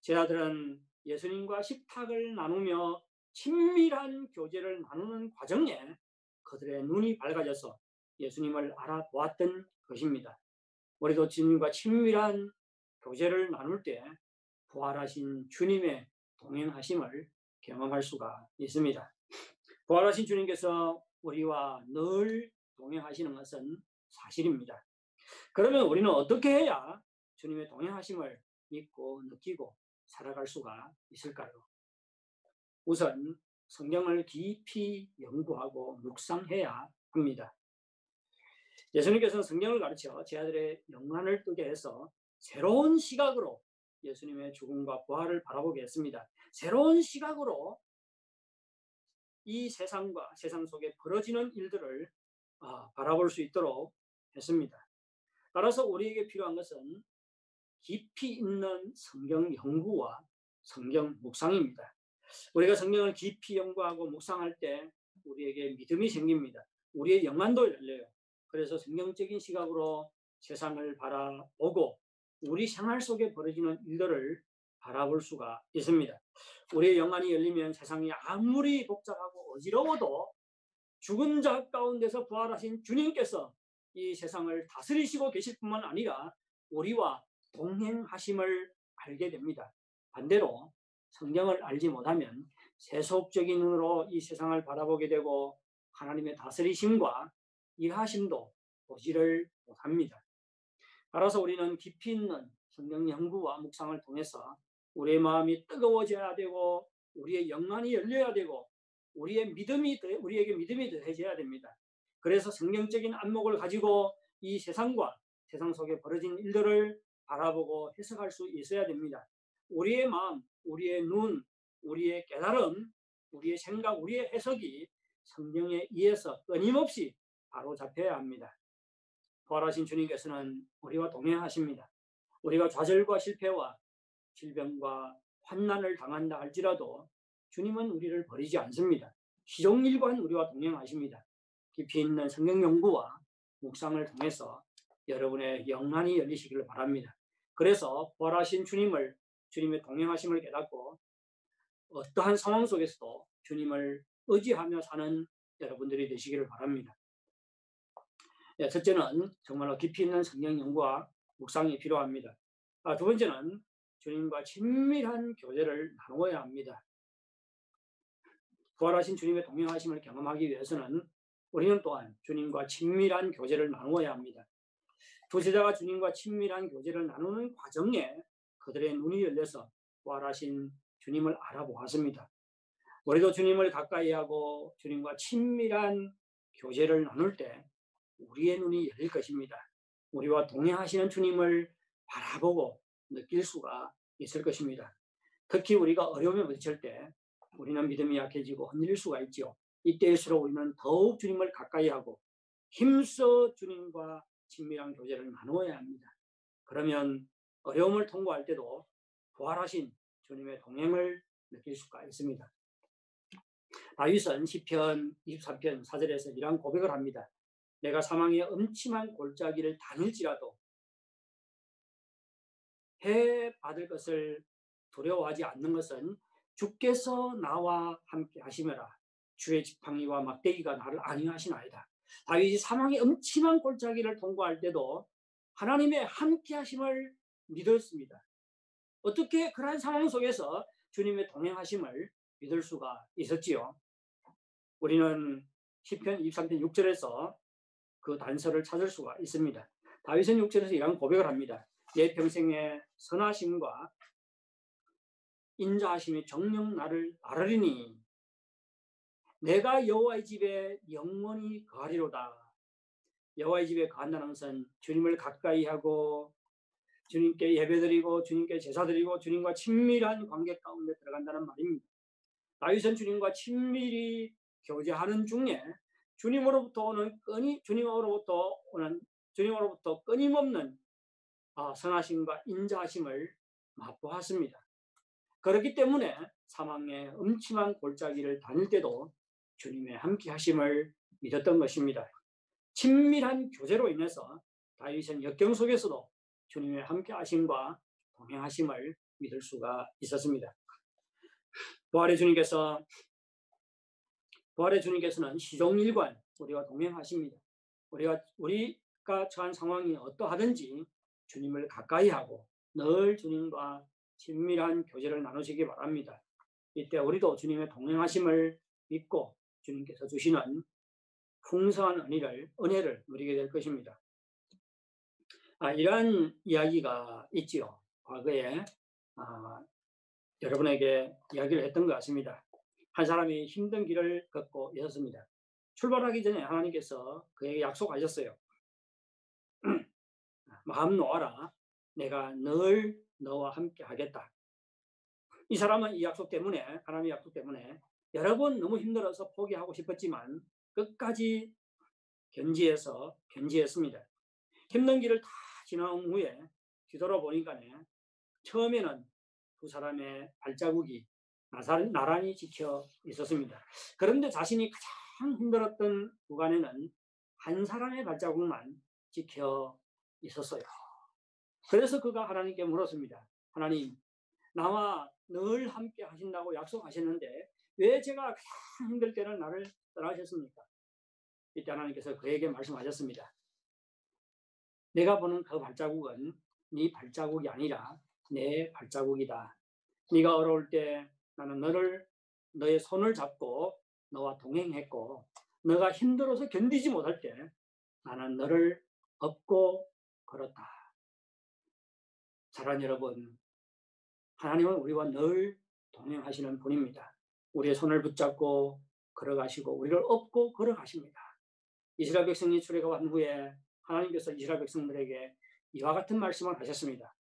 Speaker 3: 제자들은 예수님과 식탁을 나누며 친밀한 교제를 나누는 과정에 그들의 눈이 밝아져서 예수님을 알아보았던 것입니다. 우리도 주님과 친밀한 교제를 나눌 때 부활하신 주님의 동행하심을 경험할 수가 있습니다. 부활하신 주님께서 우리와 늘 동행하시는 것은 사실입니다. 그러면 우리는 어떻게 해야 주님의 동행하심을 믿고 느끼고 살아갈 수가 있을까요? 우선 성경을 깊이 연구하고 묵상해야 합니다. 예수님께서는 성경을 가르쳐 제자들의 영안을 뜨게 해서 새로운 시각으로 예수님의 죽음과 부활을 바라보게 했습니다. 새로운 시각으로 이 세상과 세상 속에 벌어지는 일들을 바라볼 수 있도록 했습니다. 따라서 우리에게 필요한 것은 깊이 있는 성경 연구와 성경 묵상입니다. 우리가 성경을 깊이 연구하고 묵상할 때 우리에게 믿음이 생깁니다. 우리의 영안도 열려요. 그래서 성경적인 시각으로 세상을 바라보고 우리 생활 속에 벌어지는 일들을 바라볼 수가 있습니다. 우리의 영안이 열리면 세상이 아무리 복잡하고 어지러워도 죽은 자 가운데서 부활하신 주님께서 이 세상을 다스리시고 계실 뿐만 아니라 우리와 동행하심을 알게 됩니다. 반대로 성경을 알지 못하면 세속적인 눈으로 이 세상을 바라보게 되고 하나님의 다스리심과 일하심도 보지를 못합니다. 따라서 우리는 깊이 있는 성경 연구와 묵상을 통해서 우리의 마음이 뜨거워져야 되고 우리의 영안이 열려야 되고 우리에게 믿음이 더해져야 됩니다. 그래서 성경적인 안목을 가지고 이 세상과 세상 속에 벌어진 일들을 바라보고 해석할 수 있어야 됩니다. 우리의 마음, 우리의 눈, 우리의 깨달음, 우리의 생각, 우리의 해석이 성경에 의해서 끊임없이 바로잡혀야 합니다. 부활하신 주님께서는 우리와 동행하십니다. 우리가 좌절과 실패와 질병과 환난을 당한다 할지라도 주님은 우리를 버리지 않습니다. 시종일관 우리와 동행하십니다. 깊이 있는 성경 연구와 묵상을 통해서 여러분의 영안이 열리시기를 바랍니다. 그래서 부활하신 주님의 동행하심을 깨닫고 어떠한 상황 속에서도 주님을 의지하며 사는 여러분들이 되시기를 바랍니다. 첫째는 정말로 깊이 있는 성경 연구와 묵상이 필요합니다. 두 번째는 주님과 친밀한 교제를 나누어야 합니다. 부활하신 주님의 동행하심을 경험하기 위해서는 우리는 또한 주님과 친밀한 교제를 나누어야 합니다. 두 제자가 주님과 친밀한 교제를 나누는 과정에 그들의 눈이 열려서 부활하신 주님을 알아보았습니다. 우리도 주님을 가까이 하고 주님과 친밀한 교제를 나눌 때 우리의 눈이 열릴 것입니다. 우리와 동행하시는 주님을 바라보고 느낄 수가 있을 것입니다. 특히 우리가 어려움에 부딪힐 때 우리는 믿음이 약해지고 흔들릴 수가 있죠. 이때일수록 우리는 더욱 주님을 가까이 하고 힘써 주님과 친밀한 교제를 나누어야 합니다. 그러면 어려움을 통과할 때도 부활하신 주님의 동행을 느낄 수가 있습니다. 다윗은 시편 23편 4절에서 이러한 고백을 합니다. 내가 사망의 음침한 골짜기를 다닐지라도 해 받을 것을 두려워하지 않는 것은 주께서 나와 함께 하시며라. 주의 지팡이와 막대기가 나를 안위하시나이다. 다윗이 사망의 음침한 골짜기를 통과할 때도 하나님의 함께 하심을 믿었습니다. 어떻게 그러한 상황 속에서 주님의 동행하심을 믿을 수가 있었지요? 우리는 시편 23편 6절에서 그 단서를 찾을 수가 있습니다. 다윗은 6절에서 이런 고백을 합니다. 내 평생의 선하심과 인자하심이 정녕 나를 따르리니 내가 여호와의 집에 영원히 거하리로다. 여호와의 집에 거한다는 것은 주님을 가까이 하고 주님께 예배드리고 주님께 제사드리고 주님과 친밀한 관계 가운데 들어간다는 말입니다. 다윗은 주님과 친밀히 교제하는 중에 주님으로부터 끊임없는 선하심과 인자하심을 맛보았습니다. 그렇기 때문에 사망의 음침한 골짜기를 다닐 때도 주님의 함께 하심을 믿었던 것입니다. 친밀한 교제로 인해서 다윗은 역경 속에서도 주님의 함께 하심과 동행하심을 믿을 수가 있었습니다. 부활의 주님께서는 시종일관 우리와 동행하십니다. 우리가 처한 상황이 어떠하든지 주님을 가까이 하고 늘 주님과 친밀한 교제를 나누시기 바랍니다. 이때 우리도 주님의 동행하심을 믿고 주님께서 주시는 풍성한 은혜를 누리게 될 것입니다. 이러한 이야기가 있지요. 과거에 여러분에게 이야기를 했던 것 같습니다. 한 사람이 힘든 길을 걷고 있었습니다. 출발하기 전에 하나님께서 그에게 약속하셨어요. 마음 놓아라. 내가 늘 너와 함께 하겠다. 이 사람은 이 약속 때문에, 하나님의 약속 때문에 여러 번 너무 힘들어서 포기하고 싶었지만 끝까지 견지했습니다. 힘든 길을 다 지나온 후에 뒤돌아보니까 처음에는 두 사람의 발자국이 나란히 지켜 있었습니다. 그런데 자신이 가장 힘들었던 구간에는 한 사람의 발자국만 지켜 있었어요. 그래서 그가 하나님께 물었습니다. 하나님, 나와 늘 함께 하신다고 약속하셨는데 왜 제가 가장 힘들 때는 나를 떠나셨습니까? 이때 하나님께서 그에게 말씀하셨습니다. 내가 보는 그 발자국은 네 발자국이 아니라 내 발자국이다. 네가 어려울 때 나는 너의 손을 잡고 너와 동행했고 너가 힘들어서 견디지 못할 때 나는 너를 업고 걸었다. 사랑하는 여러분, 하나님은 우리와 늘 동행하시는 분입니다. 우리의 손을 붙잡고 걸어가시고 우리를 업고 걸어가십니다. 이스라엘 백성이 출애굽한 후에 하나님께서 이스라엘 백성들에게 이와 같은 말씀을 하셨습니다.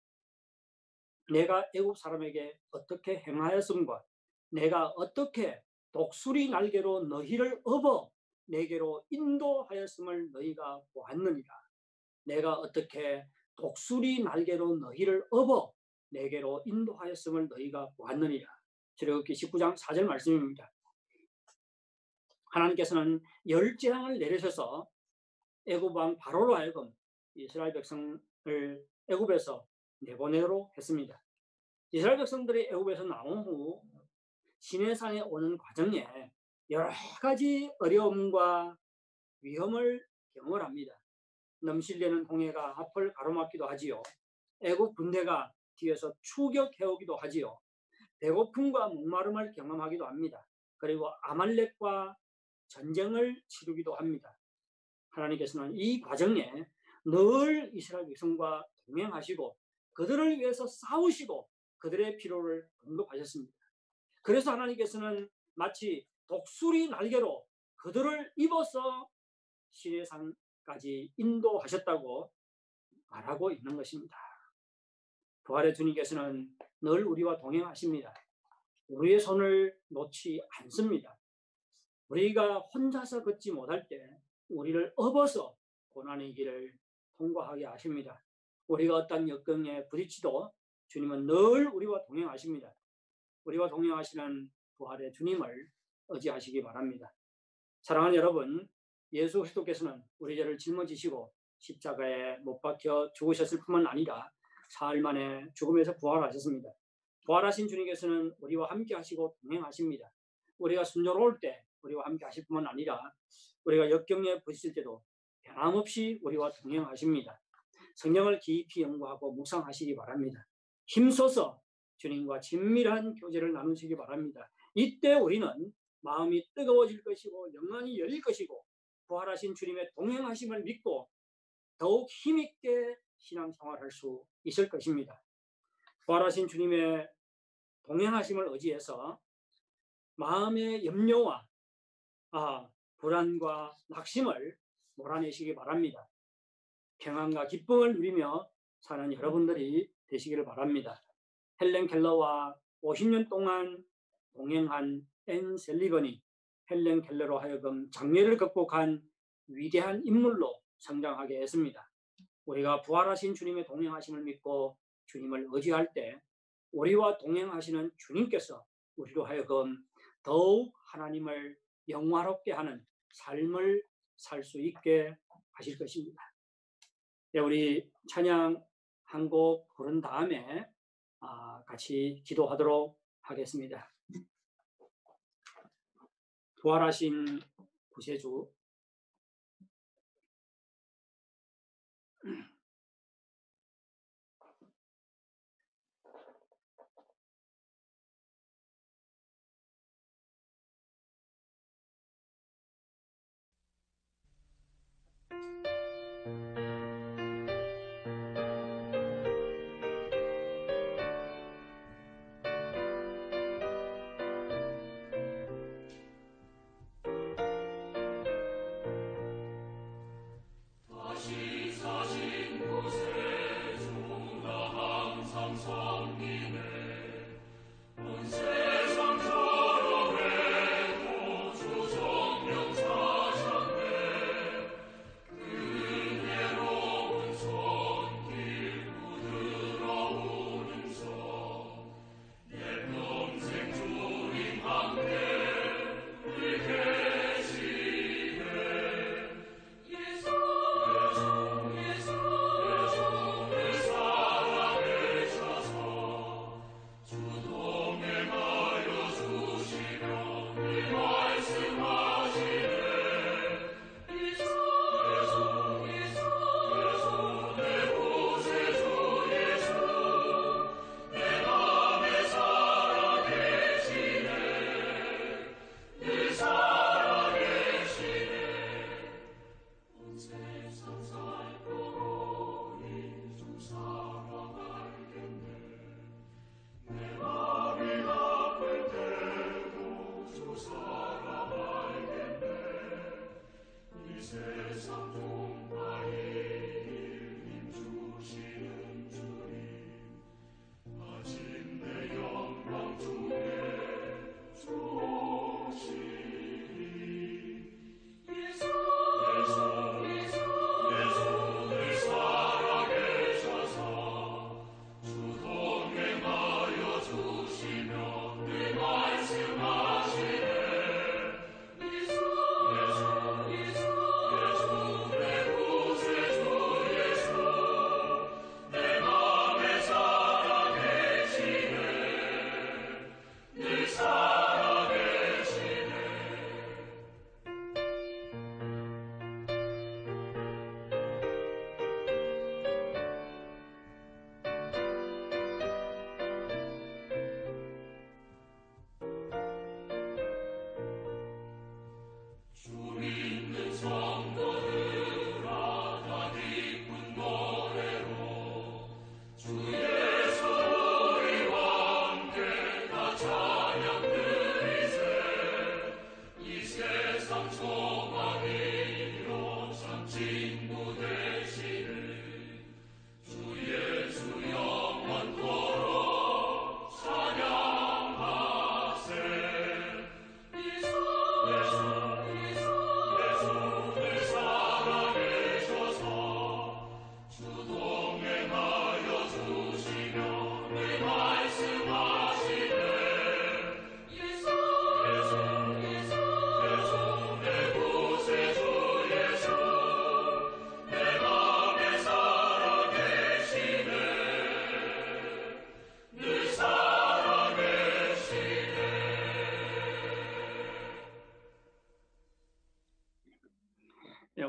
Speaker 3: 내가 애굽 사람에게 어떻게 행하였음과 내가 어떻게 독수리 날개로 너희를 업어 내게로 인도하였음을 너희가 보았느니라. 내가 어떻게 독수리 날개로 너희를 업어 내게로 인도하였음을 너희가 보았느니라. 출애굽기 19장 4절 말씀입니다. 하나님께서는 10재앙을 내리셔서 애굽 왕 바로로 하여금 이스라엘 백성을 애굽에서 내보내도록 했습니다. 이스라엘 백성들이 애굽에서 나온 후 시내산에 오는 과정에 여러 가지 어려움과 위험을 경험을 합니다. 넘실대는 홍해가 앞을 가로막기도 하지요. 애굽 군대가 뒤에서 추격해오기도 하지요. 배고픔과 목마름을 경험하기도 합니다. 그리고 아말렉과 전쟁을 치르기도 합니다. 하나님께서는 이 과정에 늘 이스라엘 백성과 동행하시고 그들을 위해서 싸우시고 그들의 필요를 공급하셨습니다. 그래서 하나님께서는 마치 독수리 날개로 그들을 입어서 시내산까지 인도하셨다고 말하고 있는 것입니다. 부활의 주님께서는 늘 우리와 동행하십니다. 우리의 손을 놓지 않습니다. 우리가 혼자서 걷지 못할 때 우리를 업어서 고난의 길을 통과하게 하십니다. 우리가 어떤 역경에 부딪히도 주님은 늘 우리와 동행하십니다. 우리와 동행하시는 부활의 주님을 의지하시기 바랍니다. 사랑하는 여러분, 예수 그리스도께서는 우리 죄를 짊어지시고 십자가에 못 박혀 죽으셨을 뿐만 아니라 사흘 만에 죽음에서 부활하셨습니다. 부활하신 주님께서는 우리와 함께 하시고 동행하십니다. 우리가 순조로울 때 우리와 함께 하실 뿐만 아니라 우리가 역경에 부딪힐 때도 변함없이 우리와 동행하십니다. 성경을 깊이 연구하고 묵상하시기 바랍니다. 힘써서 주님과 친밀한 교제를 나누시기 바랍니다. 이때 우리는 마음이 뜨거워질 것이고 영안이 열릴 것이고 부활하신 주님의 동행하심을 믿고 더욱 힘있게 신앙생활할 수 있을 것입니다. 부활하신 주님의 동행하심을 의지해서 마음의 염려와 불안과 낙심을 몰아내시기 바랍니다. 평안과 기쁨을 누리며 사는 여러분들이 되시기를 바랍니다. 헬렌 켈러와 50년 동안 동행한 앤 셀리번이 헬렌 켈러로 하여금 장애를 극복한 위대한 인물로 성장하게 했습니다. 우리가 부활하신 주님의 동행하심을 믿고 주님을 의지할 때 우리와 동행하시는 주님께서 우리로 하여금 더욱 하나님을 영화롭게 하는 삶을 살 수 있게 하실 것입니다. 네, 우리 찬양 한 곡 부른 다음에 같이 기도하도록 하겠습니다. 부활하신 구세주,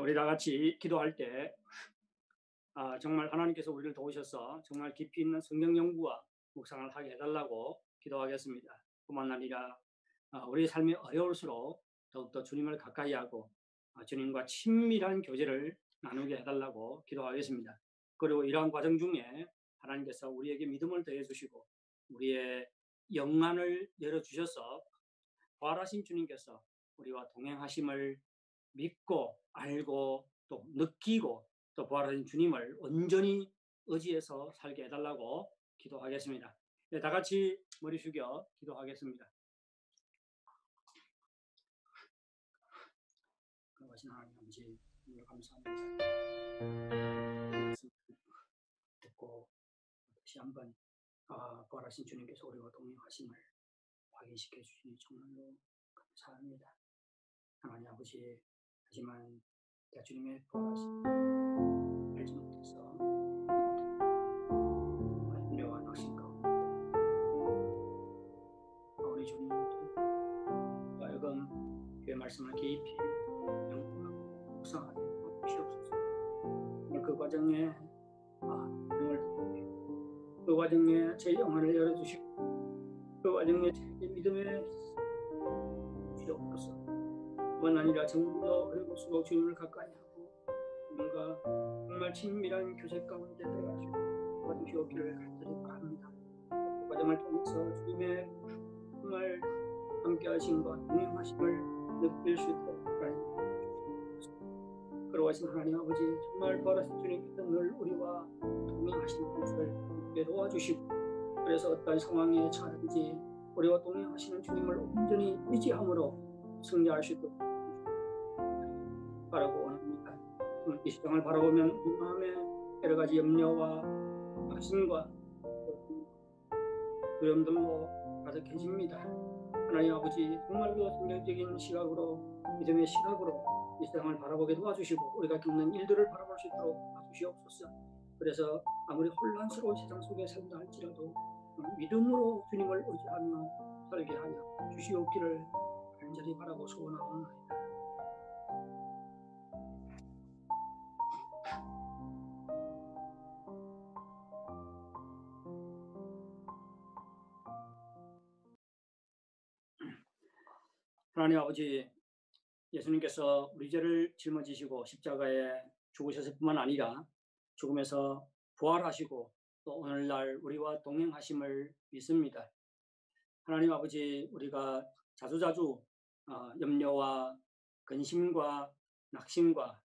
Speaker 3: 우리 다 같이 기도할 때 정말 하나님께서 우리를 도우셔서 정말 깊이 있는 성경 연구와 묵상을 하게 해달라고 기도하겠습니다. 뿐만 아니라 우리 삶이 어려울수록 더욱더 주님을 가까이 하고 주님과 친밀한 교제를 나누게 해달라고 기도하겠습니다. 그리고 이러한 과정 중에 하나님께서 우리에게 믿음을 더해주시고 우리의 영안을 열어주셔서 부활하신 주님께서 우리와 동행하심을 믿고 알고 또 느끼고 또 부활하신 주님을 온전히 의지해서 살게 해달라고 기도하겠습니다. 네, 다 같이 머리 숙여 기도하겠습니다. 그러신 하나님 아버지 감사합니다. 말씀 듣고 다시 한번 부활하신 주님께서 우리와 동행하심을 확인시켜 주시니 정말로 감사합니다. 하나님 아버지, 하지만 주님의 부활하심 알지 못해서 염려와 낙심 가운데 우리 주님도 하여금 그의 말씀을 깊이 연구하고 묵상하게 주시옵소서. 그 과정에 그 과정에 제 영혼을 열어주시고 그 과정에 제 믿음의 주시옵소서. 뿐만 아니라 정부도 어려울수록 주님을 가까이 하고 뭔가 정말 친밀한 교제 가운데 들어가시고 도와주시옵기를 간절히 바랍니다. 그 과정을 통해서 주님의 정말 함께하심과 동행하심을 느낄 수 있도록 그러하신 하나님 아버지, 정말 부활하신 주님께서 늘 우리와 동행하시는 것을 믿게 도와주시고 그래서 어떤 상황에 처하든지 우리와 동행하시는 주님을 온전히 의지함으로 승리할 수 있도록 바라고 원합니다. 이 세상을 바라보면 우리 마음에 여러 가지 염려와 낙심과 두려움들로 가득해집니다. 하나님 아버지, 정말로 성경적인 시각으로 믿음의 시각으로 이 세상을 바라보게 도와주시고 우리가 겪는 일들을 바라볼 수 있도록 도와주시옵소서. 그래서 아무리 혼란스러운 세상 속에 살다 할지라도 믿음으로 주님을 의지하며 살게 하여 주시옵기를 간절히 바라고 소원하옵나이다. 하나님 아버지, 예수님께서 우리 죄를 짊어지시고 십자가에 죽으셨을 뿐만 아니라 죽음에서 부활하시고 또 오늘날 우리와 동행하심을 믿습니다. 하나님 아버지, 우리가 자주자주 염려와 근심과 낙심과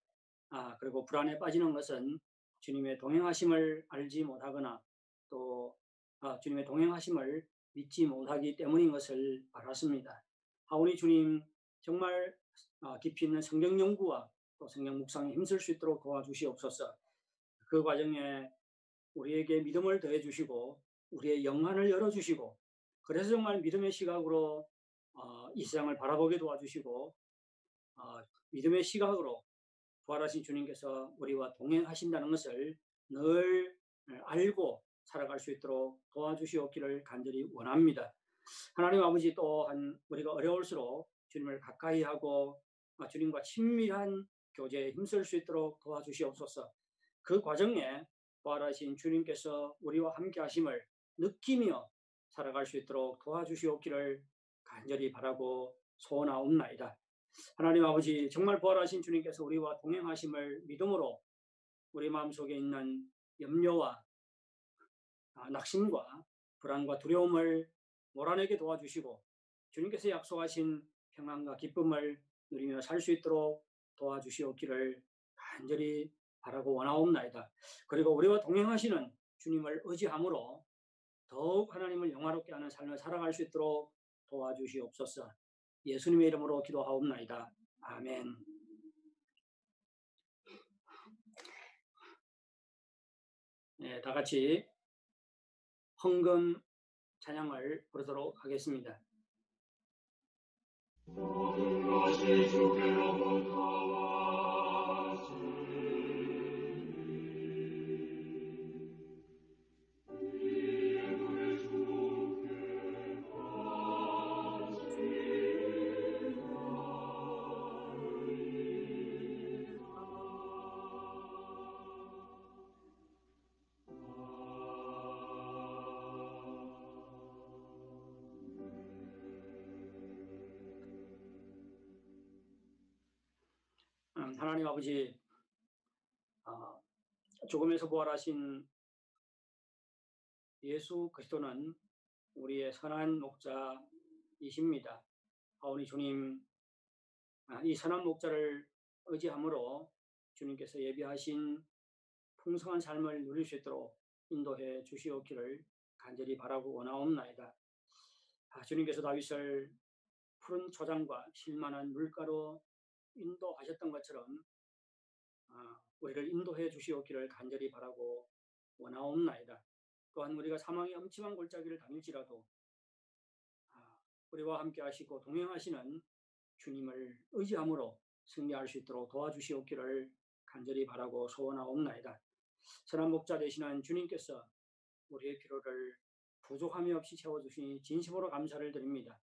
Speaker 3: 그리고 불안에 빠지는 것은 주님의 동행하심을 알지 못하거나 또 주님의 동행하심을 믿지 못하기 때문인 것을 알았습니다. 하오니 주님, 정말 깊이 있는 성경 연구와 또 성경 묵상에 힘쓸 수 있도록 도와주시옵소서. 그 과정에 우리에게 믿음을 더해 주시고 우리의 영안을 열어주시고 그래서 정말 믿음의 시각으로 이 세상을 바라보게 도와주시고 믿음의 시각으로 부활하신 주님께서 우리와 동행하신다는 것을 늘 알고 살아갈 수 있도록 도와주시옵기를 간절히 원합니다. 하나님 아버지, 또한 우리가 어려울수록 주님을 가까이 하고 주님과 친밀한 교제에 힘쓸 수 있도록 도와주시옵소서. 그 과정에 부활하신 주님께서 우리와 함께 하심을 느끼며 살아갈 수 있도록 도와주시옵기를 간절히 바라고 소원하옵나이다. 하나님 아버지, 정말 부활하신 주님께서 우리와 동행하심을 믿음으로 우리 마음속에 있는 염려와 낙심과 불안과 두려움을 몰아내게 도와주시고 주님께서 약속하신 평안과 기쁨을 누리며 살 수 있도록 도와주시옵기를 간절히 바라고 원하옵나이다. 그리고 우리와 동행하시는 주님을 의지함으로 더욱 하나님을 영화롭게 하는 삶을 살아갈 수 있도록 도와주시옵소서. 예수님의 이름으로 기도하옵나이다. 아멘. 네, 다 같이 헌금 찬양을 부르도록 하겠습니다.
Speaker 4: 모든 것이 주께로부터 왔으니 이에 그의 주께 바치나이다.
Speaker 3: 하나님 아버지, 죽음에서 부활하신 예수 그리스도는 우리의 선한 목자이십니다. 하오니 주님, 이 선한 목자를 의지함으로 주님께서 예비하신 풍성한 삶을 누릴 수 있도록 인도해 주시옵기를 간절히 바라고 원하옵나이다. 주님께서 다윗을 푸른 초장과 실만한 물가로 인도하셨던 것처럼 우리를 인도해 주시옵기를 간절히 바라고 원하옵나이다. 또한 우리가 사망의 엄침한 골짜기를 다닐지라도 우리와 함께 하시고 동행하시는 주님을 의지함으로 승리할 수 있도록 도와주시옵기를 간절히 바라고 소원하옵나이다. 선한 목자 되시는 주님께서 우리의 필요를 부족함이 없이 채워주시니 진심으로 감사를 드립니다.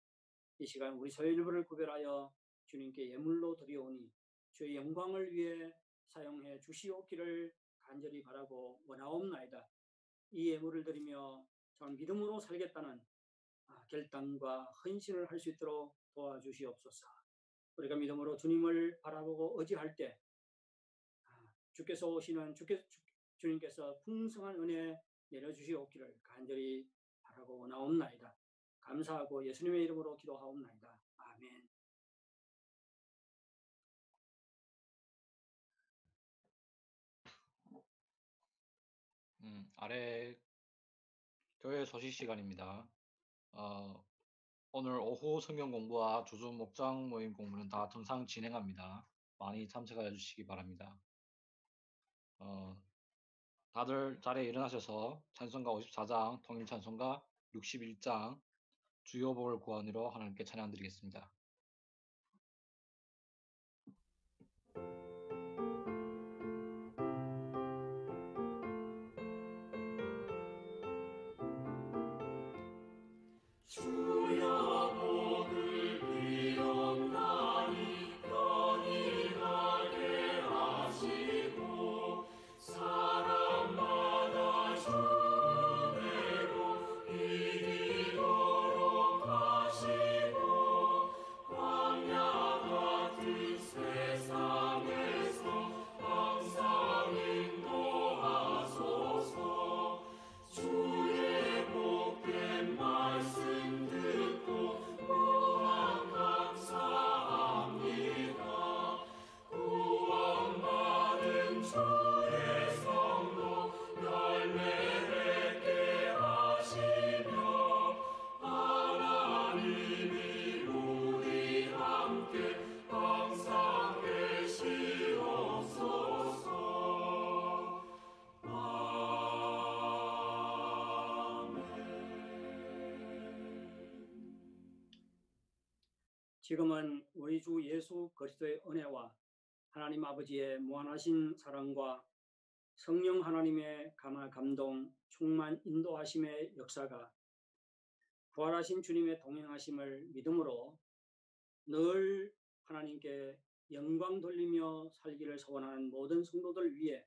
Speaker 3: 이 시간 우리 소일부를 구별하여 주님께 예물로 드리오니 주의 영광을 위해 사용해 주시옵기를 간절히 바라고 원하옵나이다. 이 예물을 드리며 전 믿음으로 살겠다는 결단과 헌신을 할 수 있도록 도와주시옵소서. 우리가 믿음으로 주님을 바라보고 의지할 때 주께서 오시는 주님께서 풍성한 은혜 내려주시옵기를 간절히 바라고 원하옵나이다. 감사하고 예수님의 이름으로 기도하옵나이다. 아멘.
Speaker 1: 아래 교회 소식 시간입니다. 오늘 오후 성경 공부와 주중 목장 모임 공부는 다 정상 진행합니다. 많이 참석해 주시기 바랍니다. 다들 자리에 일어나셔서 찬송가 54장, 통일 찬송가 61장, 주요 복을 구하니로 하나님께 찬양 드리겠습니다.
Speaker 4: 주여 복을 비옵나니 편히 가게 하시고 사람마다 주대로 이기도록 하시고 광야 같은 세상에서 항상 인도하소서. 주의 복된 말씀 듣고 무한 감사합니다. 구원받은 주의 성도 열매 맺게 하시며 하나님이 우리 함께 항상 계시옵소서.
Speaker 3: 지금은 우리 주 예수 그리스도의 은혜와 하나님 아버지의 무한하신 사랑과 성령 하나님의 감화 감동 충만 인도하심의 역사가 부활하신 주님의 동행하심을 믿음으로 늘 하나님께 영광 돌리며 살기를 소원하는 모든 성도들 위해,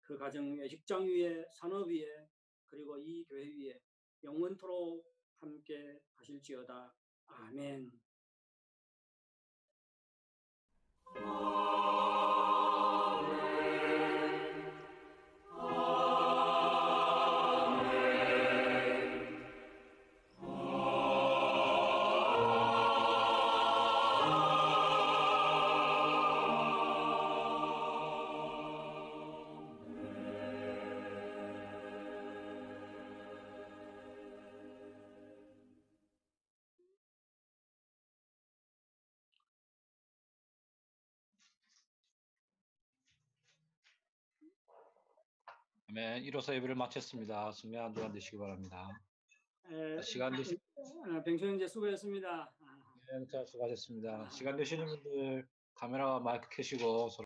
Speaker 3: 그 가정 위에, 직장 위에, 산업 위에, 그리고 이 교회 위에 영원토록 함께 하실지어다. 아멘.
Speaker 1: 아멘. 이로써 예배를 마쳤습니다. 승리한 주간 되시기 바랍니다. 시간 되시
Speaker 3: 병수 형제 수고했습니다.
Speaker 1: 네, 수고하셨습니다. 시간 되시는 분들 카메라와 마이크 켜시고